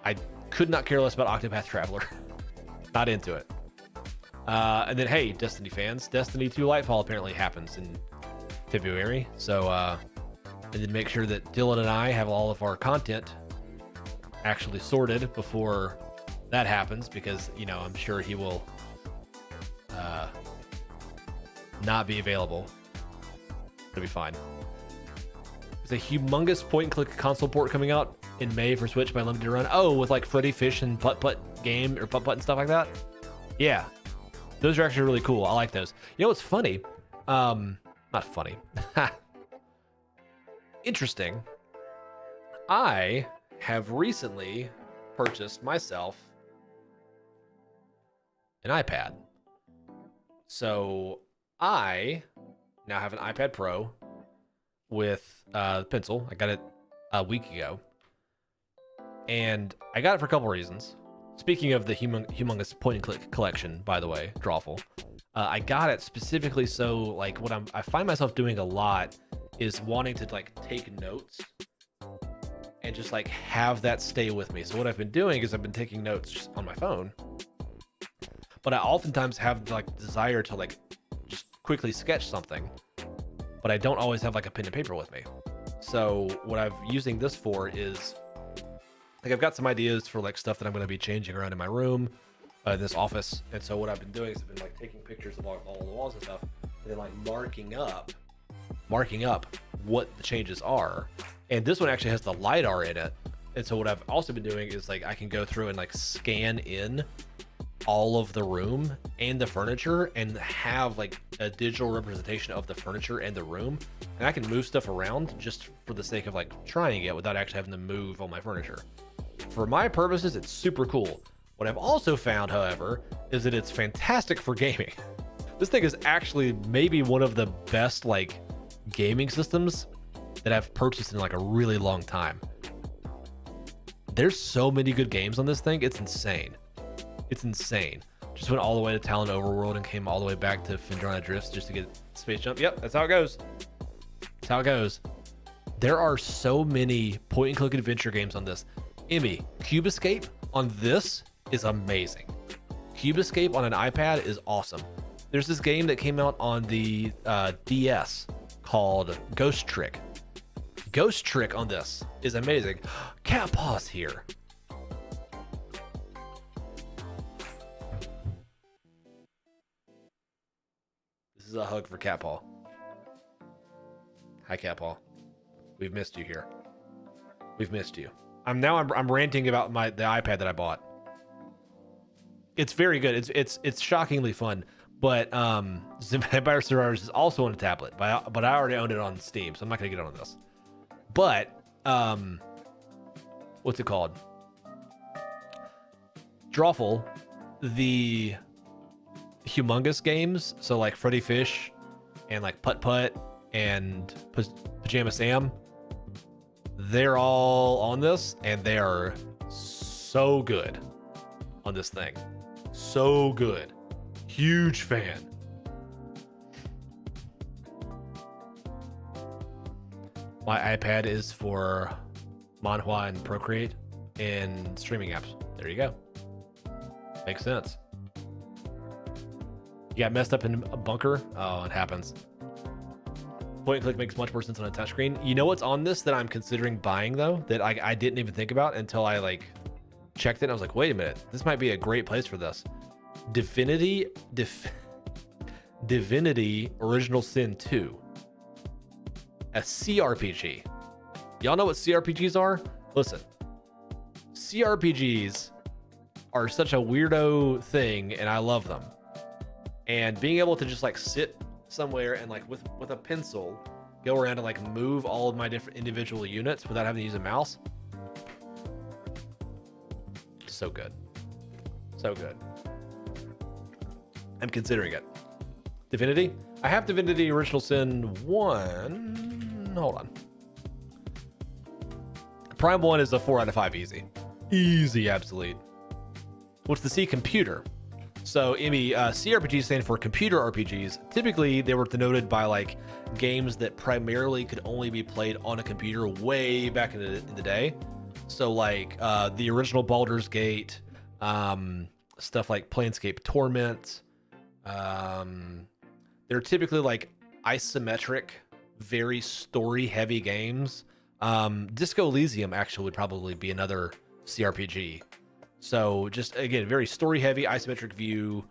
I could not care less about Octopath Traveler. Not into it. And then, hey, Destiny fans, Destiny 2 Lightfall apparently happens in February. So, and then make sure that Dylan and I have all of our content actually sorted before that happens, because, you know, I'm sure he will not be available. It'll be fine. There's a humongous point-and-click console port coming out in May for Switch by Limited Run. Oh, with like Freddy Fish and Putt-Putt game or Putt-Putt and stuff like that. Yeah, those are actually really cool. I like those. You know what's funny? Not funny. Interesting. I have recently purchased myself an iPad. So I now have an iPad Pro with pencil. I got it a week ago. And I got it for a couple reasons. Speaking of the humongous point and click collection, by the way, Drawful, I got it specifically so like what I find myself doing a lot is wanting to like take notes and just like have that stay with me. So what I've been doing is I've been taking notes just on my phone, but I oftentimes have like desire to like just quickly sketch something, but I don't always have like a pen and paper with me. So what I'm using this for is like I've got some ideas for like stuff that I'm going to be changing around in my room, this office. And so what I've been doing is I've been like taking pictures of all the walls and stuff, and then like marking up what the changes are. And this one actually has the LiDAR in it. And so what I've also been doing is like I can go through and like scan in all of the room and the furniture and have like a digital representation of the furniture and the room. And I can move stuff around just for the sake of like trying it without actually having to move all my furniture. For my purposes, it's super cool. What I've also found, however, is that it's fantastic for gaming. This thing is actually maybe one of the best like gaming systems that I've purchased in like a really long time. There's so many good games on this thing. It's insane. It's insane. Just went all the way to Talon Overworld and came all the way back to Phendrana Drifts just to get Space Jump. Yep, that's how it goes. That's how it goes. There are so many point and click adventure games on this. Emmy, Cube Escape on this is amazing. Cube Escape on an iPad is awesome. There's this game that came out on the DS called Ghost Trick. Ghost Trick on this is amazing. Cat Paw's here. This is a hug for Cat Paw. Hi, Cat Paw. We've missed you here. We've missed you. I'm ranting about the iPad that I bought. It's very good. It's shockingly fun. But Vampire Survivors is also on a tablet. But I already owned it on Steam, so I'm not gonna get on this. But what's it called? Drawful, the humongous games, so like Freddy Fish and like Putt-Putt and Pajama Sam, they're all on this and they are so good on this thing. So good. Huge fan. My iPad is for Manhwa and Procreate and streaming apps. There you go. Makes sense. You got messed up in a bunker? Oh, it happens. Point and click makes much more sense on a touchscreen. You know what's on this that I'm considering buying though, that I didn't even think about until I like checked it. And I was like, wait a minute, this might be a great place for this. Divinity Original Sin 2. A CRPG. Y'all know what CRPGs are? Listen, CRPGs are such a weirdo thing and I love them. And being able to just like sit somewhere and like with a pencil go around and like move all of my different individual units without having to use a mouse. So good. So good. I'm considering it. Divinity? I have Divinity Original Sin 1. Hold on. Prime 1 is a 4 out of 5 easy. Easy, absolute. What's the C? Computer. So, Emmy, CRPGs stand for computer RPGs. Typically, they were denoted by like games that primarily could only be played on a computer way back in the day. So, like the original Baldur's Gate, stuff like Planescape Torment. They're typically like isometric, very story-heavy games. Disco Elysium actually would probably be another CRPG. So just again, very story-heavy, isometric view.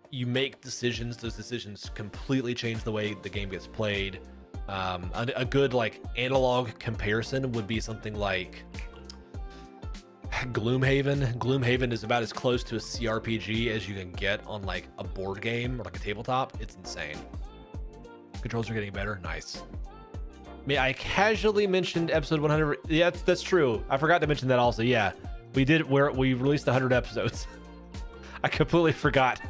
You make decisions; those decisions completely change the way the game gets played. A good like analog comparison would be something like Gloomhaven. Gloomhaven is about as close to a CRPG as you can get on like a board game or like a tabletop. It's insane. Controls are getting better. Nice. I casually mentioned episode 100. Yeah, that's true. I forgot to mention that also. Yeah, we released 100 episodes. I completely forgot.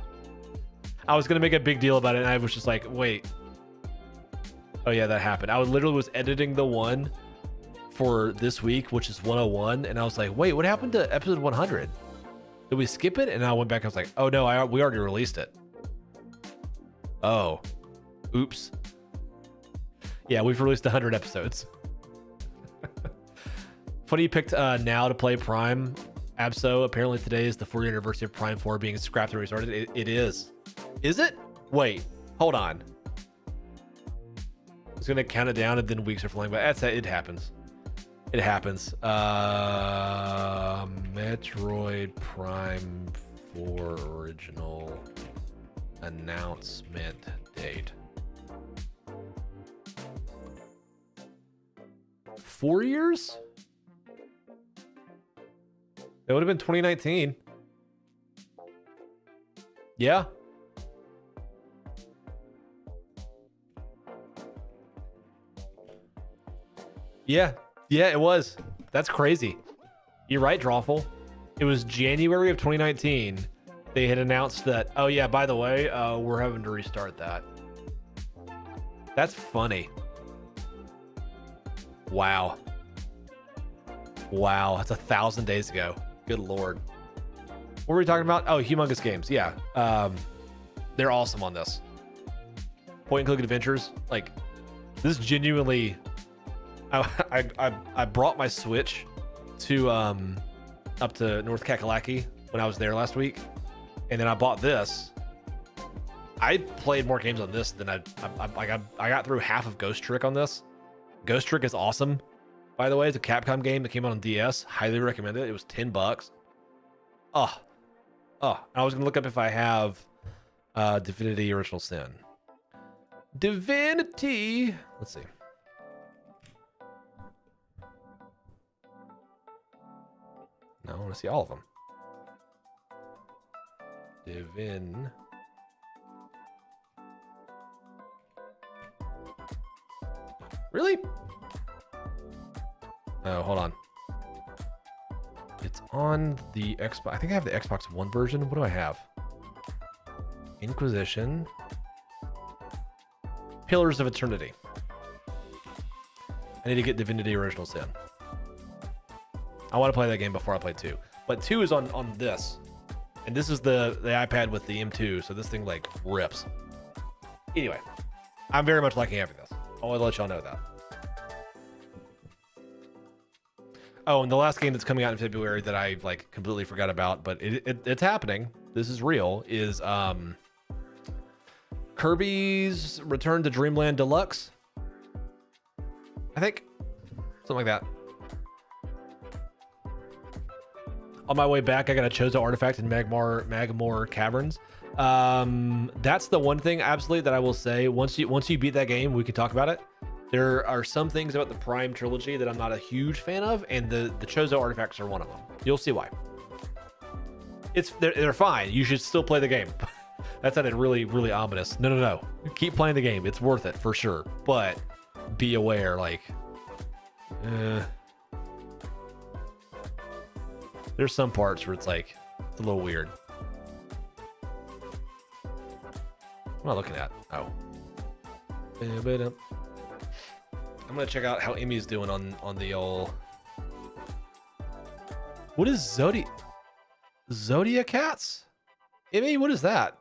I was gonna make a big deal about it, and I was just like, wait. Oh yeah, that happened. I literally was editing the one for this week, which is 101, and I was like, wait, what happened to episode 100? Did we skip it? And I went back. I was like, oh no, we already released it. Oh, oops. Yeah, we've released 100 episodes. Funny you picked now to play Prime. Abso, apparently today is the 40th anniversary of Prime 4 being scrapped and restarted. It is. Is it? Wait, hold on. It's going to count it down and then weeks are flying by. It happens. It happens. Metroid Prime 4 original announcement date. 4 years? It would have been 2019. Yeah. Yeah, it was. That's crazy. You're right, Drawful. It was January of 2019. They had announced that, oh yeah, by the way, we're having to restart that. That's funny. Wow. Wow, that's 1,000 days ago. Good Lord. What were we talking about? Oh, Humongous Games. Yeah. They're awesome on this. Point and click adventures. Like, this genuinely... I brought my Switch to up to North Kakalaki when I was there last week, and then I bought this. I played more games on this than I got through half of Ghost Trick on this. Ghost Trick is awesome, by the way. It's a Capcom game that came out on DS. Highly recommend it. It was $10. I was gonna look up if I have Divinity Original Sin. Divinity. Let's see. No, I want to see all of them. Divin. Really? Oh, hold on. It's on the Xbox. I think I have the Xbox One version. What do I have? Inquisition. Pillars of Eternity. I need to get Divinity Original Sin. I want to play that game before I play 2. But 2 is on this. And this is the iPad with the M2, so this thing like rips. Anyway, I'm very much liking having this. I want to let y'all know that. Oh, and the last game that's coming out in February that I like completely forgot about, but it's happening. This is real. Is Kirby's Return to Dreamland Deluxe? I think something like that. On my way back, I got a Chozo artifact in Magmore Caverns. That's the one thing absolutely that I will say. Once you beat that game, we can talk about it. There are some things about the Prime trilogy that I'm not a huge fan of, and the Chozo artifacts are one of them. You'll see why. They're fine. You should still play the game. That sounded really, really ominous. No. Keep playing the game. It's worth it for sure. But be aware, like, there's some parts where it's like, it's a little weird. What am I looking at? Oh. I'm gonna check out how Emmy's doing on the old. What is Zodiac Cats? Emmy, what is that?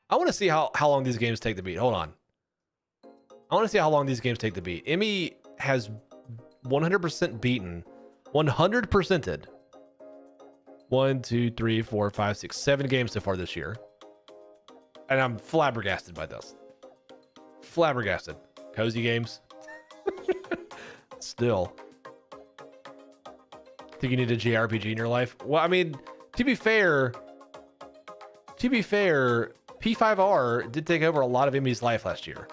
I want to see how long these games take to beat. Hold on. I want to see how long these games take to beat. Emmy has 100% beaten, 100%ed 1, 2, 3, 4, 5, 6, 7 games so far this year. And I'm flabbergasted by this. Flabbergasted. Cozy games. Still. Think you need a JRPG in your life? Well, I mean, to be fair, P5R did take over a lot of Emmy's life last year.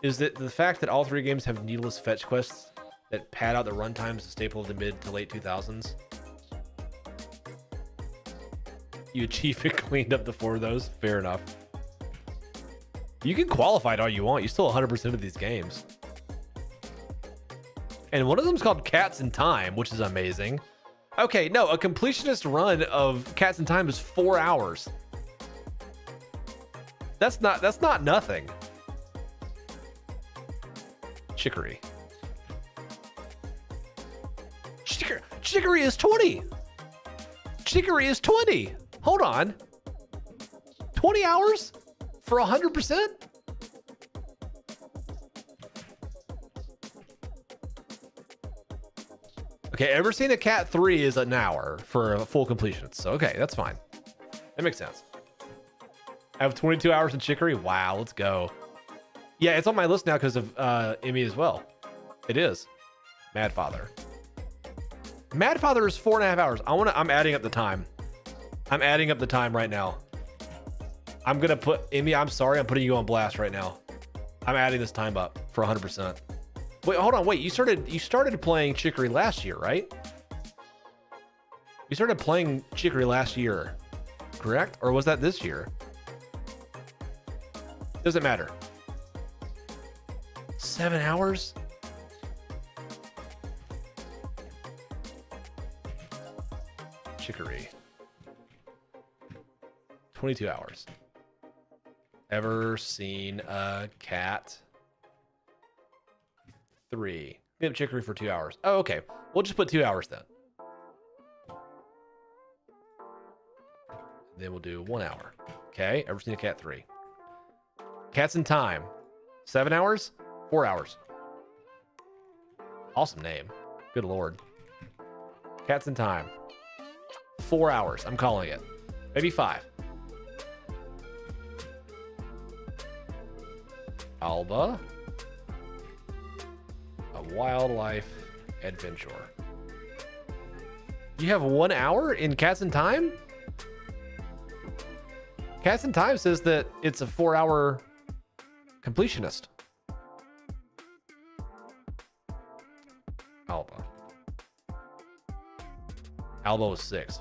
Is that the fact that all 3 games have needless fetch quests that pad out the runtimes, a staple of the mid to late 2000s? You achieve it cleaned up the 4 of those. Fair enough. You can qualify it all you want. You still 100% of these games. And one of them's called Cats in Time, which is amazing. Okay, no, a completionist run of Cats in Time is 4 hours. That's not nothing. Chicory. Chicory is 20. Chicory is 20. Hold on. 20 hours for 100%? Okay, Ever Seen a Cat 3 is an hour for a full completion. So, okay, that's fine. That makes sense. I have 22 hours in Chicory. Wow, let's go. Yeah, it's on my list now because of Emmy as well. It is. Mad Father. Mad Father is 4.5 hours. I'm adding up the time. I'm adding up the time right now. I'm gonna put Emmy. I'm sorry, I'm putting you on blast right now. I'm adding this time up for 100%. Wait, hold on. Wait, you started playing Chicory last year, right? You started playing Chicory last year, correct? Or was that this year? Doesn't matter. 7 hours? Chicory. 22 hours. Ever Seen a Cat 3. We have Chicory for 2 hours. Oh, okay. We'll just put 2 hours then. Then we'll do 1 hour. Okay. Ever Seen a Cat 3. Cats in Time. 7 hours? 4 hours. Awesome name. Good Lord. Cats in Time. 4 hours. I'm calling it. Maybe 5. Alba. A Wildlife Adventure. You have 1 hour in Cats in Time? Cats in Time says that it's a 4 hour completionist. Alba. Alba was 6.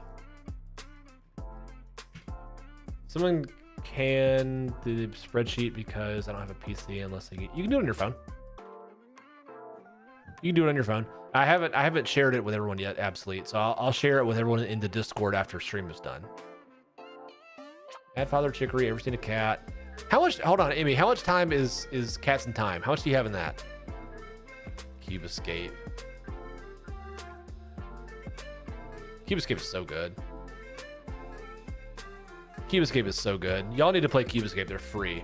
Someone can do the spreadsheet because I don't have a PC unless I get. You can do it on your phone. You can do it on your phone. I haven't shared it with everyone yet, Absolute. So I'll share it with everyone in the Discord after stream is done. Mad Father Chicory, Ever Seen a Cat? How much? Hold on, Amy. How much time is Cats in Time? How much do you have in that? Cube Escape. Cube Escape is so good. Cube Escape is so good. Y'all need to play Cube Escape. They're free.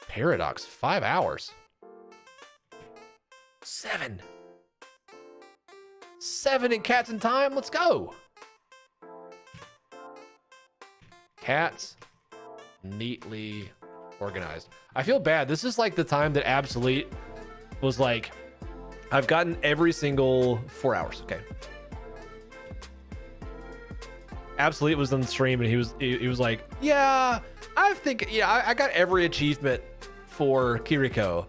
Paradox, 5 hours. 7 in Cats in Time. Let's go. Cats neatly organized. I feel bad. This is like the time that Absolute was like, I've gotten every single 4 hours. Okay. Absolute was on the stream and he was like, yeah, I got every achievement for Kiriko.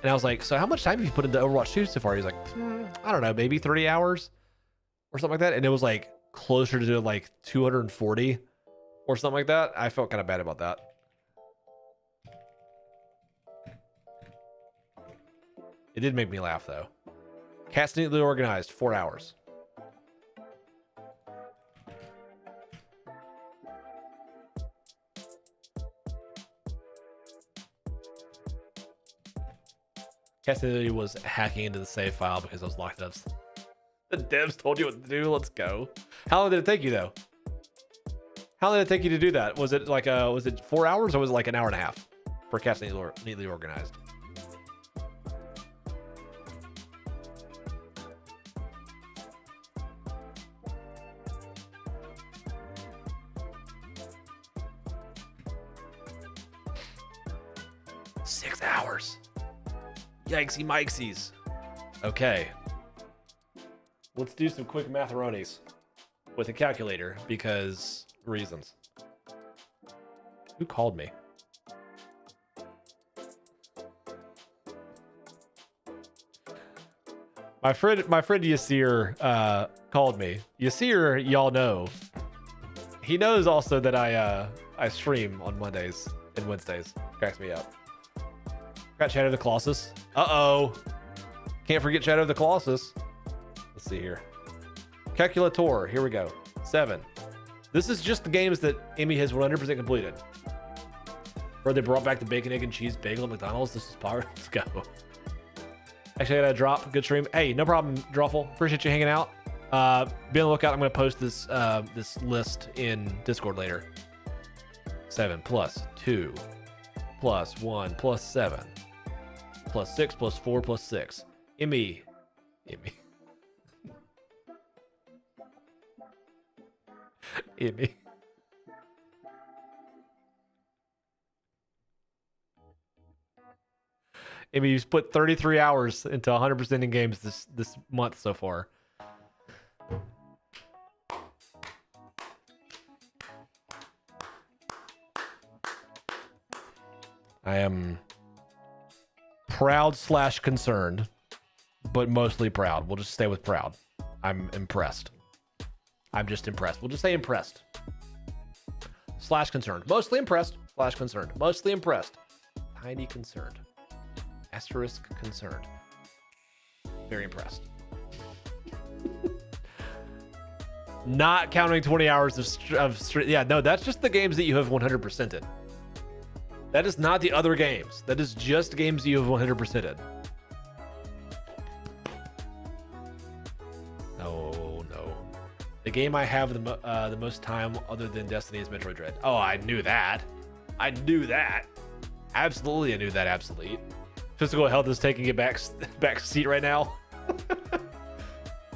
And I was like, so how much time have you put into Overwatch 2 so far? He's like, I don't know, maybe 30 hours or something like that. And it was like closer to like 240 or something like that. I felt kind of bad about that. It did make me laugh though. Cats neatly organized, 4 hours. Cassidy was hacking into the save file because I was locked up. The devs told you what to do. Let's go. How long did it take you though? How long did it take you to do that? Was it like was it 4 hours or was it like an hour and a half for Cats neatly organized? Yikesy Mikesies. Okay. Let's do some quick matheronis with a calculator because reasons. Who called me? My friend Yasir called me. Yasir, y'all know. He knows also that I stream on Mondays and Wednesdays. Cracks me up. Got Shadow of the Colossus. Uh-oh. Can't forget Shadow of the Colossus. Let's see here. Calculator. Here we go. 7. This is just the games that Emmy has 100% completed. Where they brought back the bacon, egg, and cheese bagel at McDonald's. This is power. Let's go. Actually, I got a drop. Good stream. Hey, no problem, Drawful. Appreciate you hanging out. Be on the lookout. I'm going to post this this list in Discord later. 7 plus 2 plus 1 plus 7 plus 6 plus 4 plus 6. Emmy. Emmy. Emmy. Emmy, you've put 33 hours into 100% in games this month so far. I am proud / concerned, but mostly proud. We'll just stay with proud. I'm impressed. I'm just impressed. We'll just say impressed. / concerned. Mostly impressed / concerned. Mostly impressed. Tiny concerned. Asterisk concerned. Very impressed. Not counting 20 hours of yeah, no, that's just the games that you have 100%ed. That is not the other games. That is just games you have 100%ed. Oh no. The game I have the most time other than Destiny is Metroid Dread. Oh, I knew that. I knew that. Absolutely, I knew that. Absolute. Physical health is taking a back seat right now.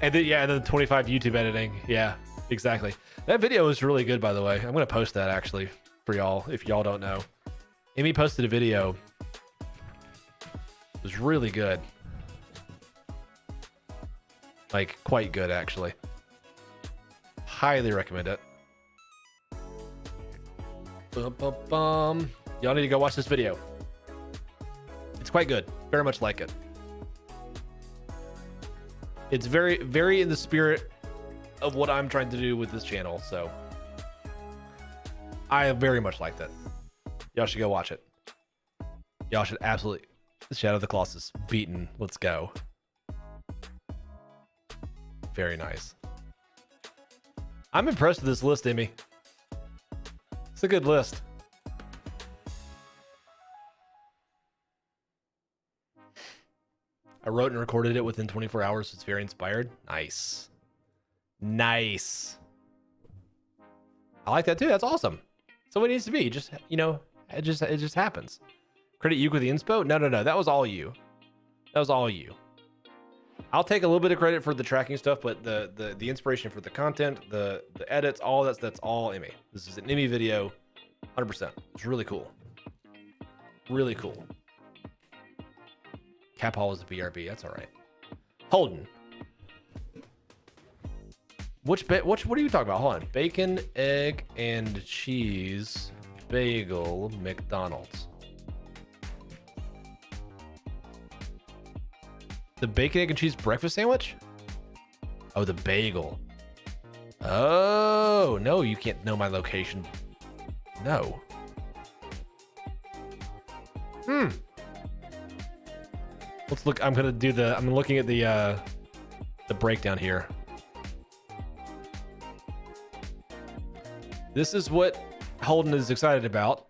And then yeah, and then 25 YouTube editing. Yeah, exactly. That video is really good, by the way. I'm gonna post that actually for y'all if y'all don't know. Emmy posted a video. It was really good. Like quite good actually. Highly recommend it. Y'all need to go watch this video. It's quite good. Very much like it. It's very, very in the spirit of what I'm trying to do with this channel. So I very much liked it. Y'all should go watch it. Y'all should absolutely. Shadow of the Colossus beaten. Let's go. Very nice. I'm impressed with this list, Emmy. It's a good list. I wrote and recorded it within 24 hours. It's very inspired. Nice. Nice. I like that too. That's awesome. So it needs to be. Just, you know, it just happens. Credit you with the inspo? No. That was all you. That was all you. I'll take a little bit of credit for the tracking stuff, but the inspiration for the content, the edits, all that's all Emmy. This is an Emmy video, 100%. It's really cool. Really cool. Cap Hall is a BRB. That's all right. Holden. What are you talking about? Hold on. Bacon, egg, and cheese bagel McDonald's. The bacon, egg, and cheese breakfast sandwich? Oh, the bagel. Oh, no, you can't know my location. No. Let's look. I'm looking at the breakdown here. This is what Holden is excited about.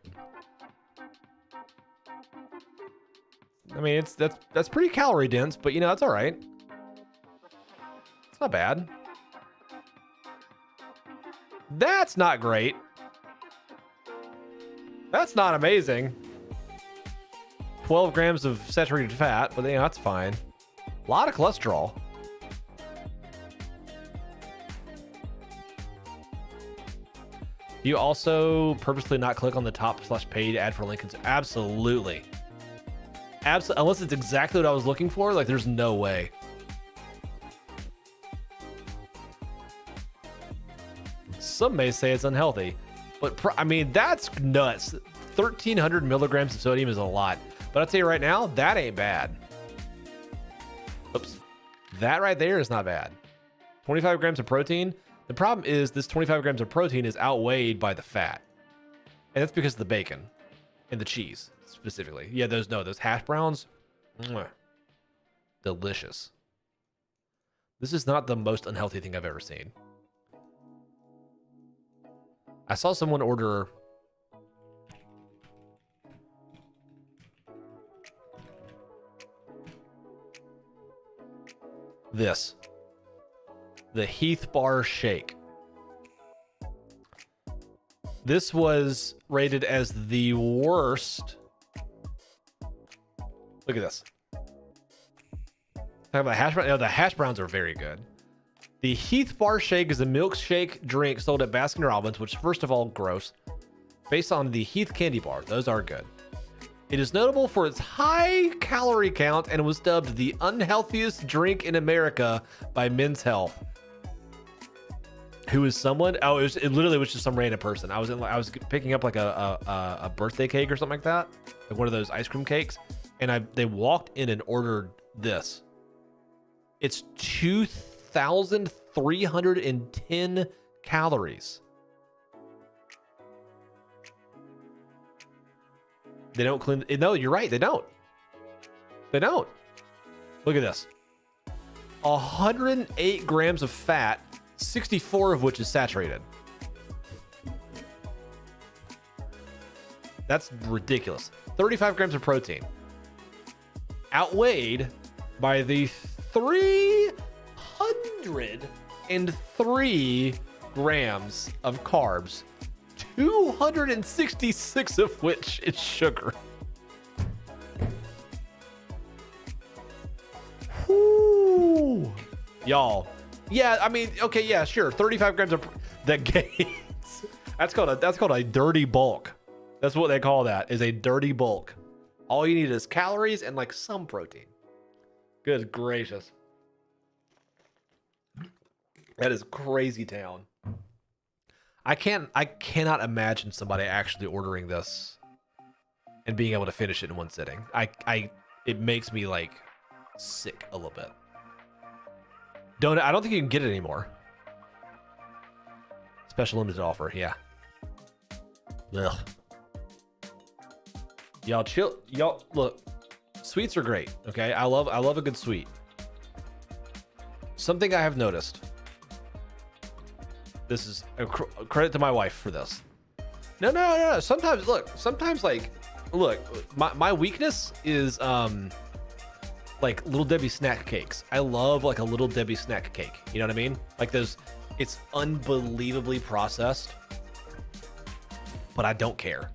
I mean, that's pretty calorie dense, but you know, that's all right. It's not bad. That's not great. That's not amazing. 12 grams of saturated fat, but you know, that's fine. A lot of cholesterol. Do you also purposely not click on the top/paid ad for Lincoln's? Absolutely. Unless it's exactly what I was looking for, like there's no way. Some may say it's unhealthy, but I mean, that's nuts. 1,300 milligrams of sodium is a lot, but I'll tell you right now, that ain't bad. Oops. That right there is not bad. 25 grams of protein. The problem is this 25 grams of protein is outweighed by the fat. And that's because of the bacon and the cheese specifically. Yeah, those hash browns. Mwah. Delicious. This is not the most unhealthy thing I've ever seen. I saw someone order this. The Heath Bar Shake. This was rated as the worst. Look at this. Talking about hash browns. No, the hash browns are very good. The Heath Bar Shake is a milkshake drink sold at Baskin Robbins, which, first of all, gross. Based on the Heath Candy Bar, those are good. It is notable for its high calorie count and was dubbed the unhealthiest drink in America by Men's Health. Who is someone? Oh, it literally was just some random person. I was picking up like a birthday cake or something like that, like one of those ice cream cakes, and they walked in and ordered this. It's 2,310 calories. They don't clean. No, you're right. They don't. They don't. Look at this. 108 grams of fat, 64 of which is saturated. That's ridiculous. 35 grams of protein. Outweighed by the 303 grams of carbs, 266 of which is sugar. Whoo. Y'all. Yeah, I mean, okay, yeah, sure. 35 grams of that gains. That's called a dirty bulk. That's what they call that, is a dirty bulk. All you need is calories and like some protein. Good gracious. That is crazy town. I cannot imagine somebody actually ordering this and being able to finish it in one sitting. It makes me like sick a little bit. I don't think you can get it anymore. Special limited offer, yeah. Ugh. Y'all chill. Y'all look. Sweets are great. Okay, I love a good sweet. Something I have noticed. This is a credit to my wife for this. No. Sometimes, look. My weakness is like Little Debbie snack cakes. I love like a Little Debbie snack cake. You know what I mean? Like those, it's unbelievably processed, but I don't care.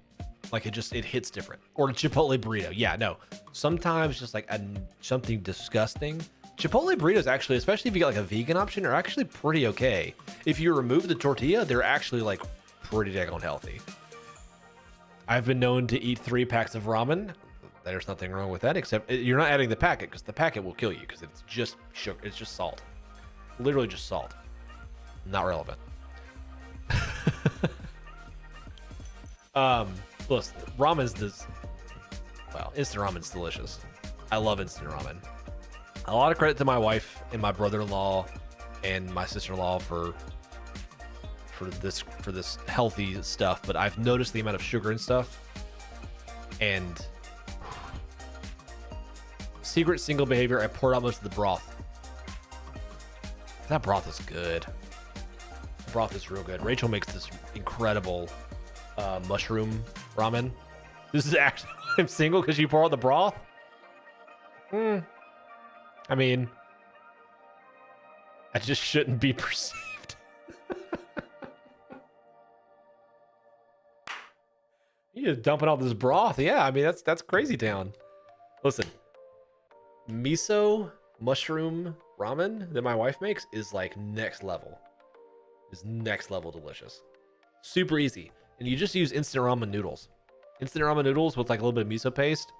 Like it hits different. Or a Chipotle burrito. Yeah, no. Sometimes just like something disgusting. Chipotle burritos actually, especially if you get like a vegan option, are actually pretty okay. If you remove the tortilla, they're actually like pretty daggone healthy. I've been known to eat 3 packs of ramen. There's nothing wrong with that, except you're not adding the packet because the packet will kill you because it's just sugar. It's just salt. Literally just salt. Not relevant. Listen, instant ramen's delicious. I love instant ramen. A lot of credit to my wife and my brother-in-law and my sister-in-law for this healthy stuff, but I've noticed the amount of sugar and stuff. And secret single behavior, I poured out most of the broth. That broth is good. The broth is real good. Rachel makes this incredible mushroom ramen. This is actually why I'm single, because you pour out the broth. I mean, I just shouldn't be perceived. You just dumping all this broth. Yeah, I mean, that's crazy town. Listen, miso mushroom ramen that my wife makes is like next level. Is next level delicious. Super easy. And you just use instant ramen noodles. Instant ramen noodles with like a little bit of miso paste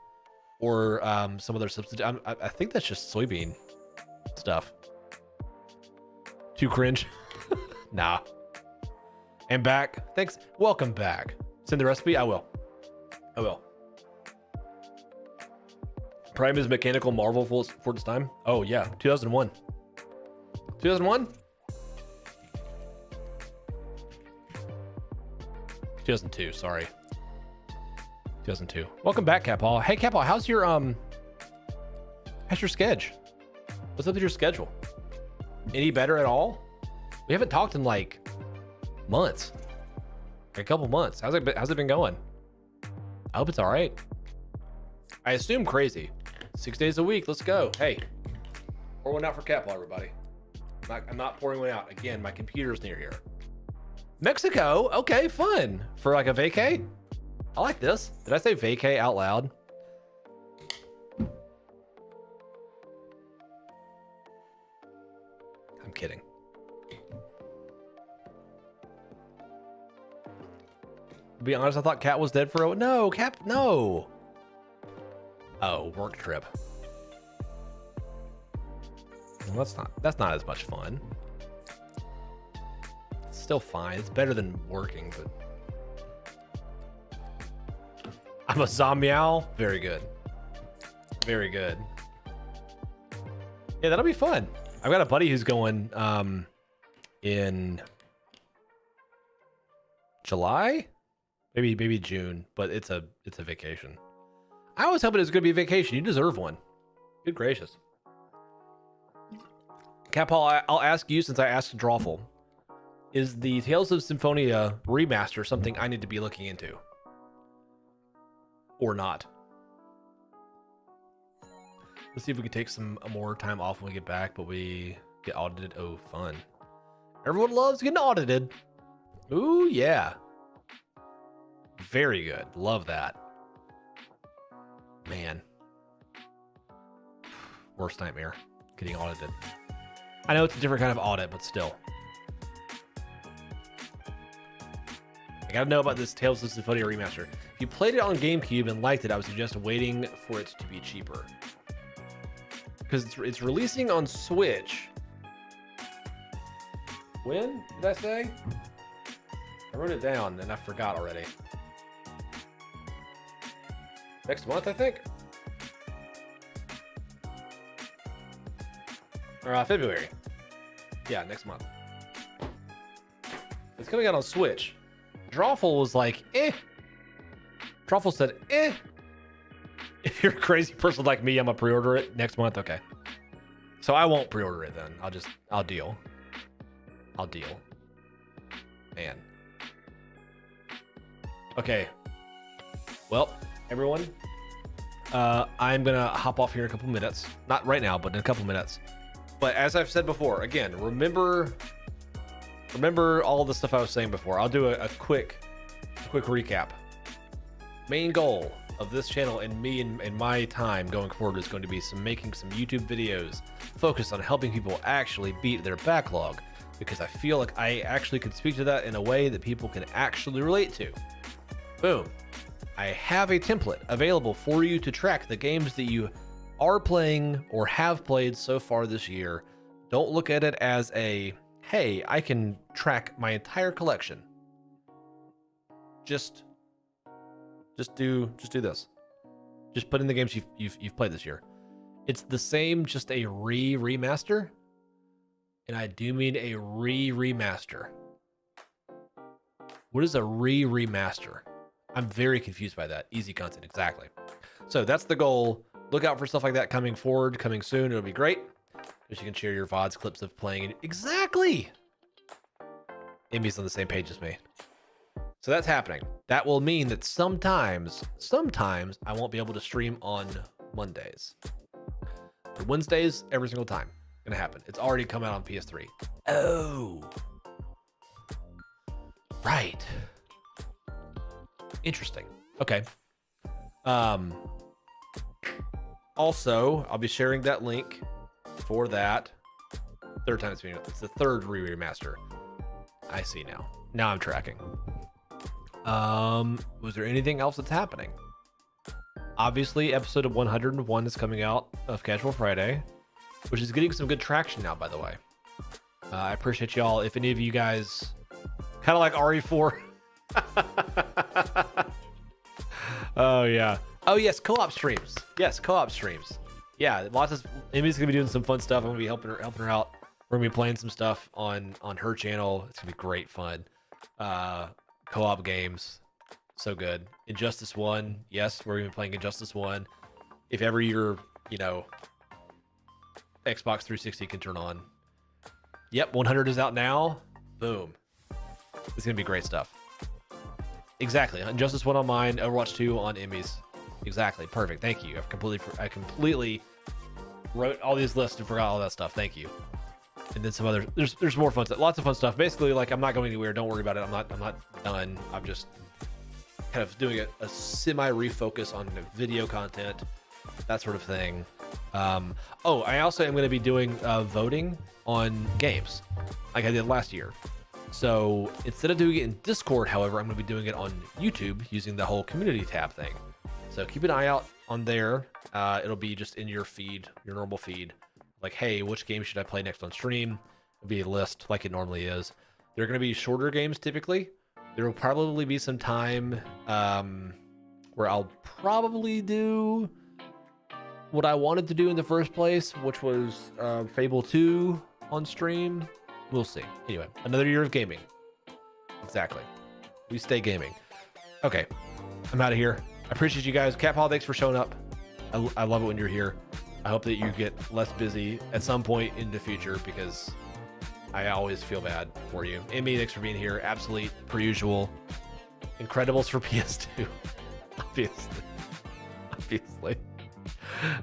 or some other substitute. I think that's just soybean stuff. Too cringe. Nah. And back. Thanks. Welcome back. Send the recipe. I will. Prime is mechanical marvel for its time. Oh yeah, 2001. 2001. 2002. Sorry. 2002. Welcome back, Capal. Hey, Capal, how's your schedule? What's up with your schedule? Any better at all? We haven't talked in like months. Like a couple months. How's it been going? I hope it's all right. I assume crazy. 6 days a week. Let's go. Hey, pour one out for Capal, everybody. I'm not pouring one out. Again, my computer's near here. Mexico. Okay, fun. For like a vacay? I like this. Did I say vacay out loud? I'm kidding. To be honest, I thought Cat was dead for a... No, Cap, no. Oh, work trip. Well, that's not as much fun. It's still fine. It's better than working, but... I'm a zombie owl. Very good. Very good. Yeah, that'll be fun. I've got a buddy who's going in July, maybe June, but it's a vacation. I was hoping it was going to be a vacation. You deserve one. Good gracious. Capal, I'll ask you since I asked Drawful. Is the Tales of Symphonia remaster something I need to be looking into? Or not? Let's see if we can take some more time off when we get back, but we get audited. Oh, fun. Everyone loves getting audited. Ooh, yeah. Very good. Love that. Man. Worst nightmare. Getting audited. I know it's a different kind of audit, but still. I gotta know about this Tales of Symphonia remaster. If you played it on GameCube and liked it, I would suggest waiting for it to be cheaper. Because it's releasing on Switch. When did I say? I wrote it down and I forgot already. Next month, I think. Or February. Yeah, next month. It's coming out on Switch. Drawful was like, eh. Drawful said, eh. If you're a crazy person like me, I'm gonna pre-order it next month. Okay. So I won't pre-order it then. I'll deal. Man. Okay. Well, everyone. I'm gonna hop off here in a couple minutes. Not right now, but in a couple minutes. But as I've said before, again, remember all the stuff I was saying before. I'll do a quick recap. Main goal of this channel and me and my time going forward is going to be making some YouTube videos focused on helping people actually beat their backlog, because I feel like I actually can speak to that in a way that people can actually relate to. Boom. I have a template available for you to track the games that you are playing or have played so far this year. Don't look at it as a, hey, I can track my entire collection. Just do this. Just put in the games you've played this year. It's the same, just a remaster. And I do mean a remaster. What is a remaster? I'm very confused by that. Easy content, exactly. So that's the goal. Look out for stuff like that coming forward, coming soon. It'll be great. Because you can share your VODs clips of playing it. Exactly. Amy's on the same page as me. So that's happening. That will mean that sometimes I won't be able to stream on Mondays. But Wednesdays, every single time. Gonna happen. It's already come out on PS3. Oh. Right. Interesting. Okay. Also, I'll be sharing that link for that. Third time it's the third remaster. I see now. Now I'm tracking. Was there anything else that's happening? Obviously, episode of 101 is coming out of Casual Friday, which is getting some good traction now, by the way. I appreciate y'all. If any of you guys kind of like RE4. Oh, yeah. Oh, yes, co-op streams. Yes, co-op streams. Yeah, lots of Emmy's gonna be doing some fun stuff. I'm gonna be helping her out. We're gonna be playing some stuff on her channel. It's gonna be great fun. Co-op games, so good. Injustice 1, yes, we're gonna be playing Injustice 1. If ever your, Xbox 360 can turn on. Yep, 100 is out now. Boom. It's gonna be great stuff. Exactly. Injustice 1 on mine, Overwatch 2 on Emmy's. Exactly. Perfect. Thank you. I completely wrote all these lists and forgot all that stuff. Thank you. And then some other there's more fun stuff. Lots of fun stuff. Basically, like, I'm not going anywhere. Don't worry about it. I'm not done. I'm just kind of doing a semi refocus on video content, that sort of thing. Oh, I also am going to be doing voting on games like I did last year. So instead of doing it in Discord, however, I'm going to be doing it on YouTube using the whole community tab thing. So keep an eye out on there. It'll be just in your feed, your normal feed. Like, hey, which game should I play next on stream? It'll be a list like it normally is. They're going to be shorter games typically. There will probably be some time where I'll probably do what I wanted to do in the first place, which was Fable 2 on stream. We'll see. Anyway, another year of gaming. Exactly. We stay gaming. Okay, I'm out of here. I appreciate you guys. Cat Paul, thanks for showing up. I love it when you're here. I hope that you get less busy at some point in the future, because I always feel bad for you. Emmy, thanks for being here. Absolute, per usual. Incredibles for PS2. Obviously.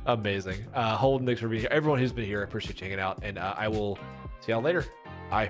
Amazing. Holden, thanks for being here. Everyone who's been here, I appreciate you hanging out. And I will see y'all later. Bye.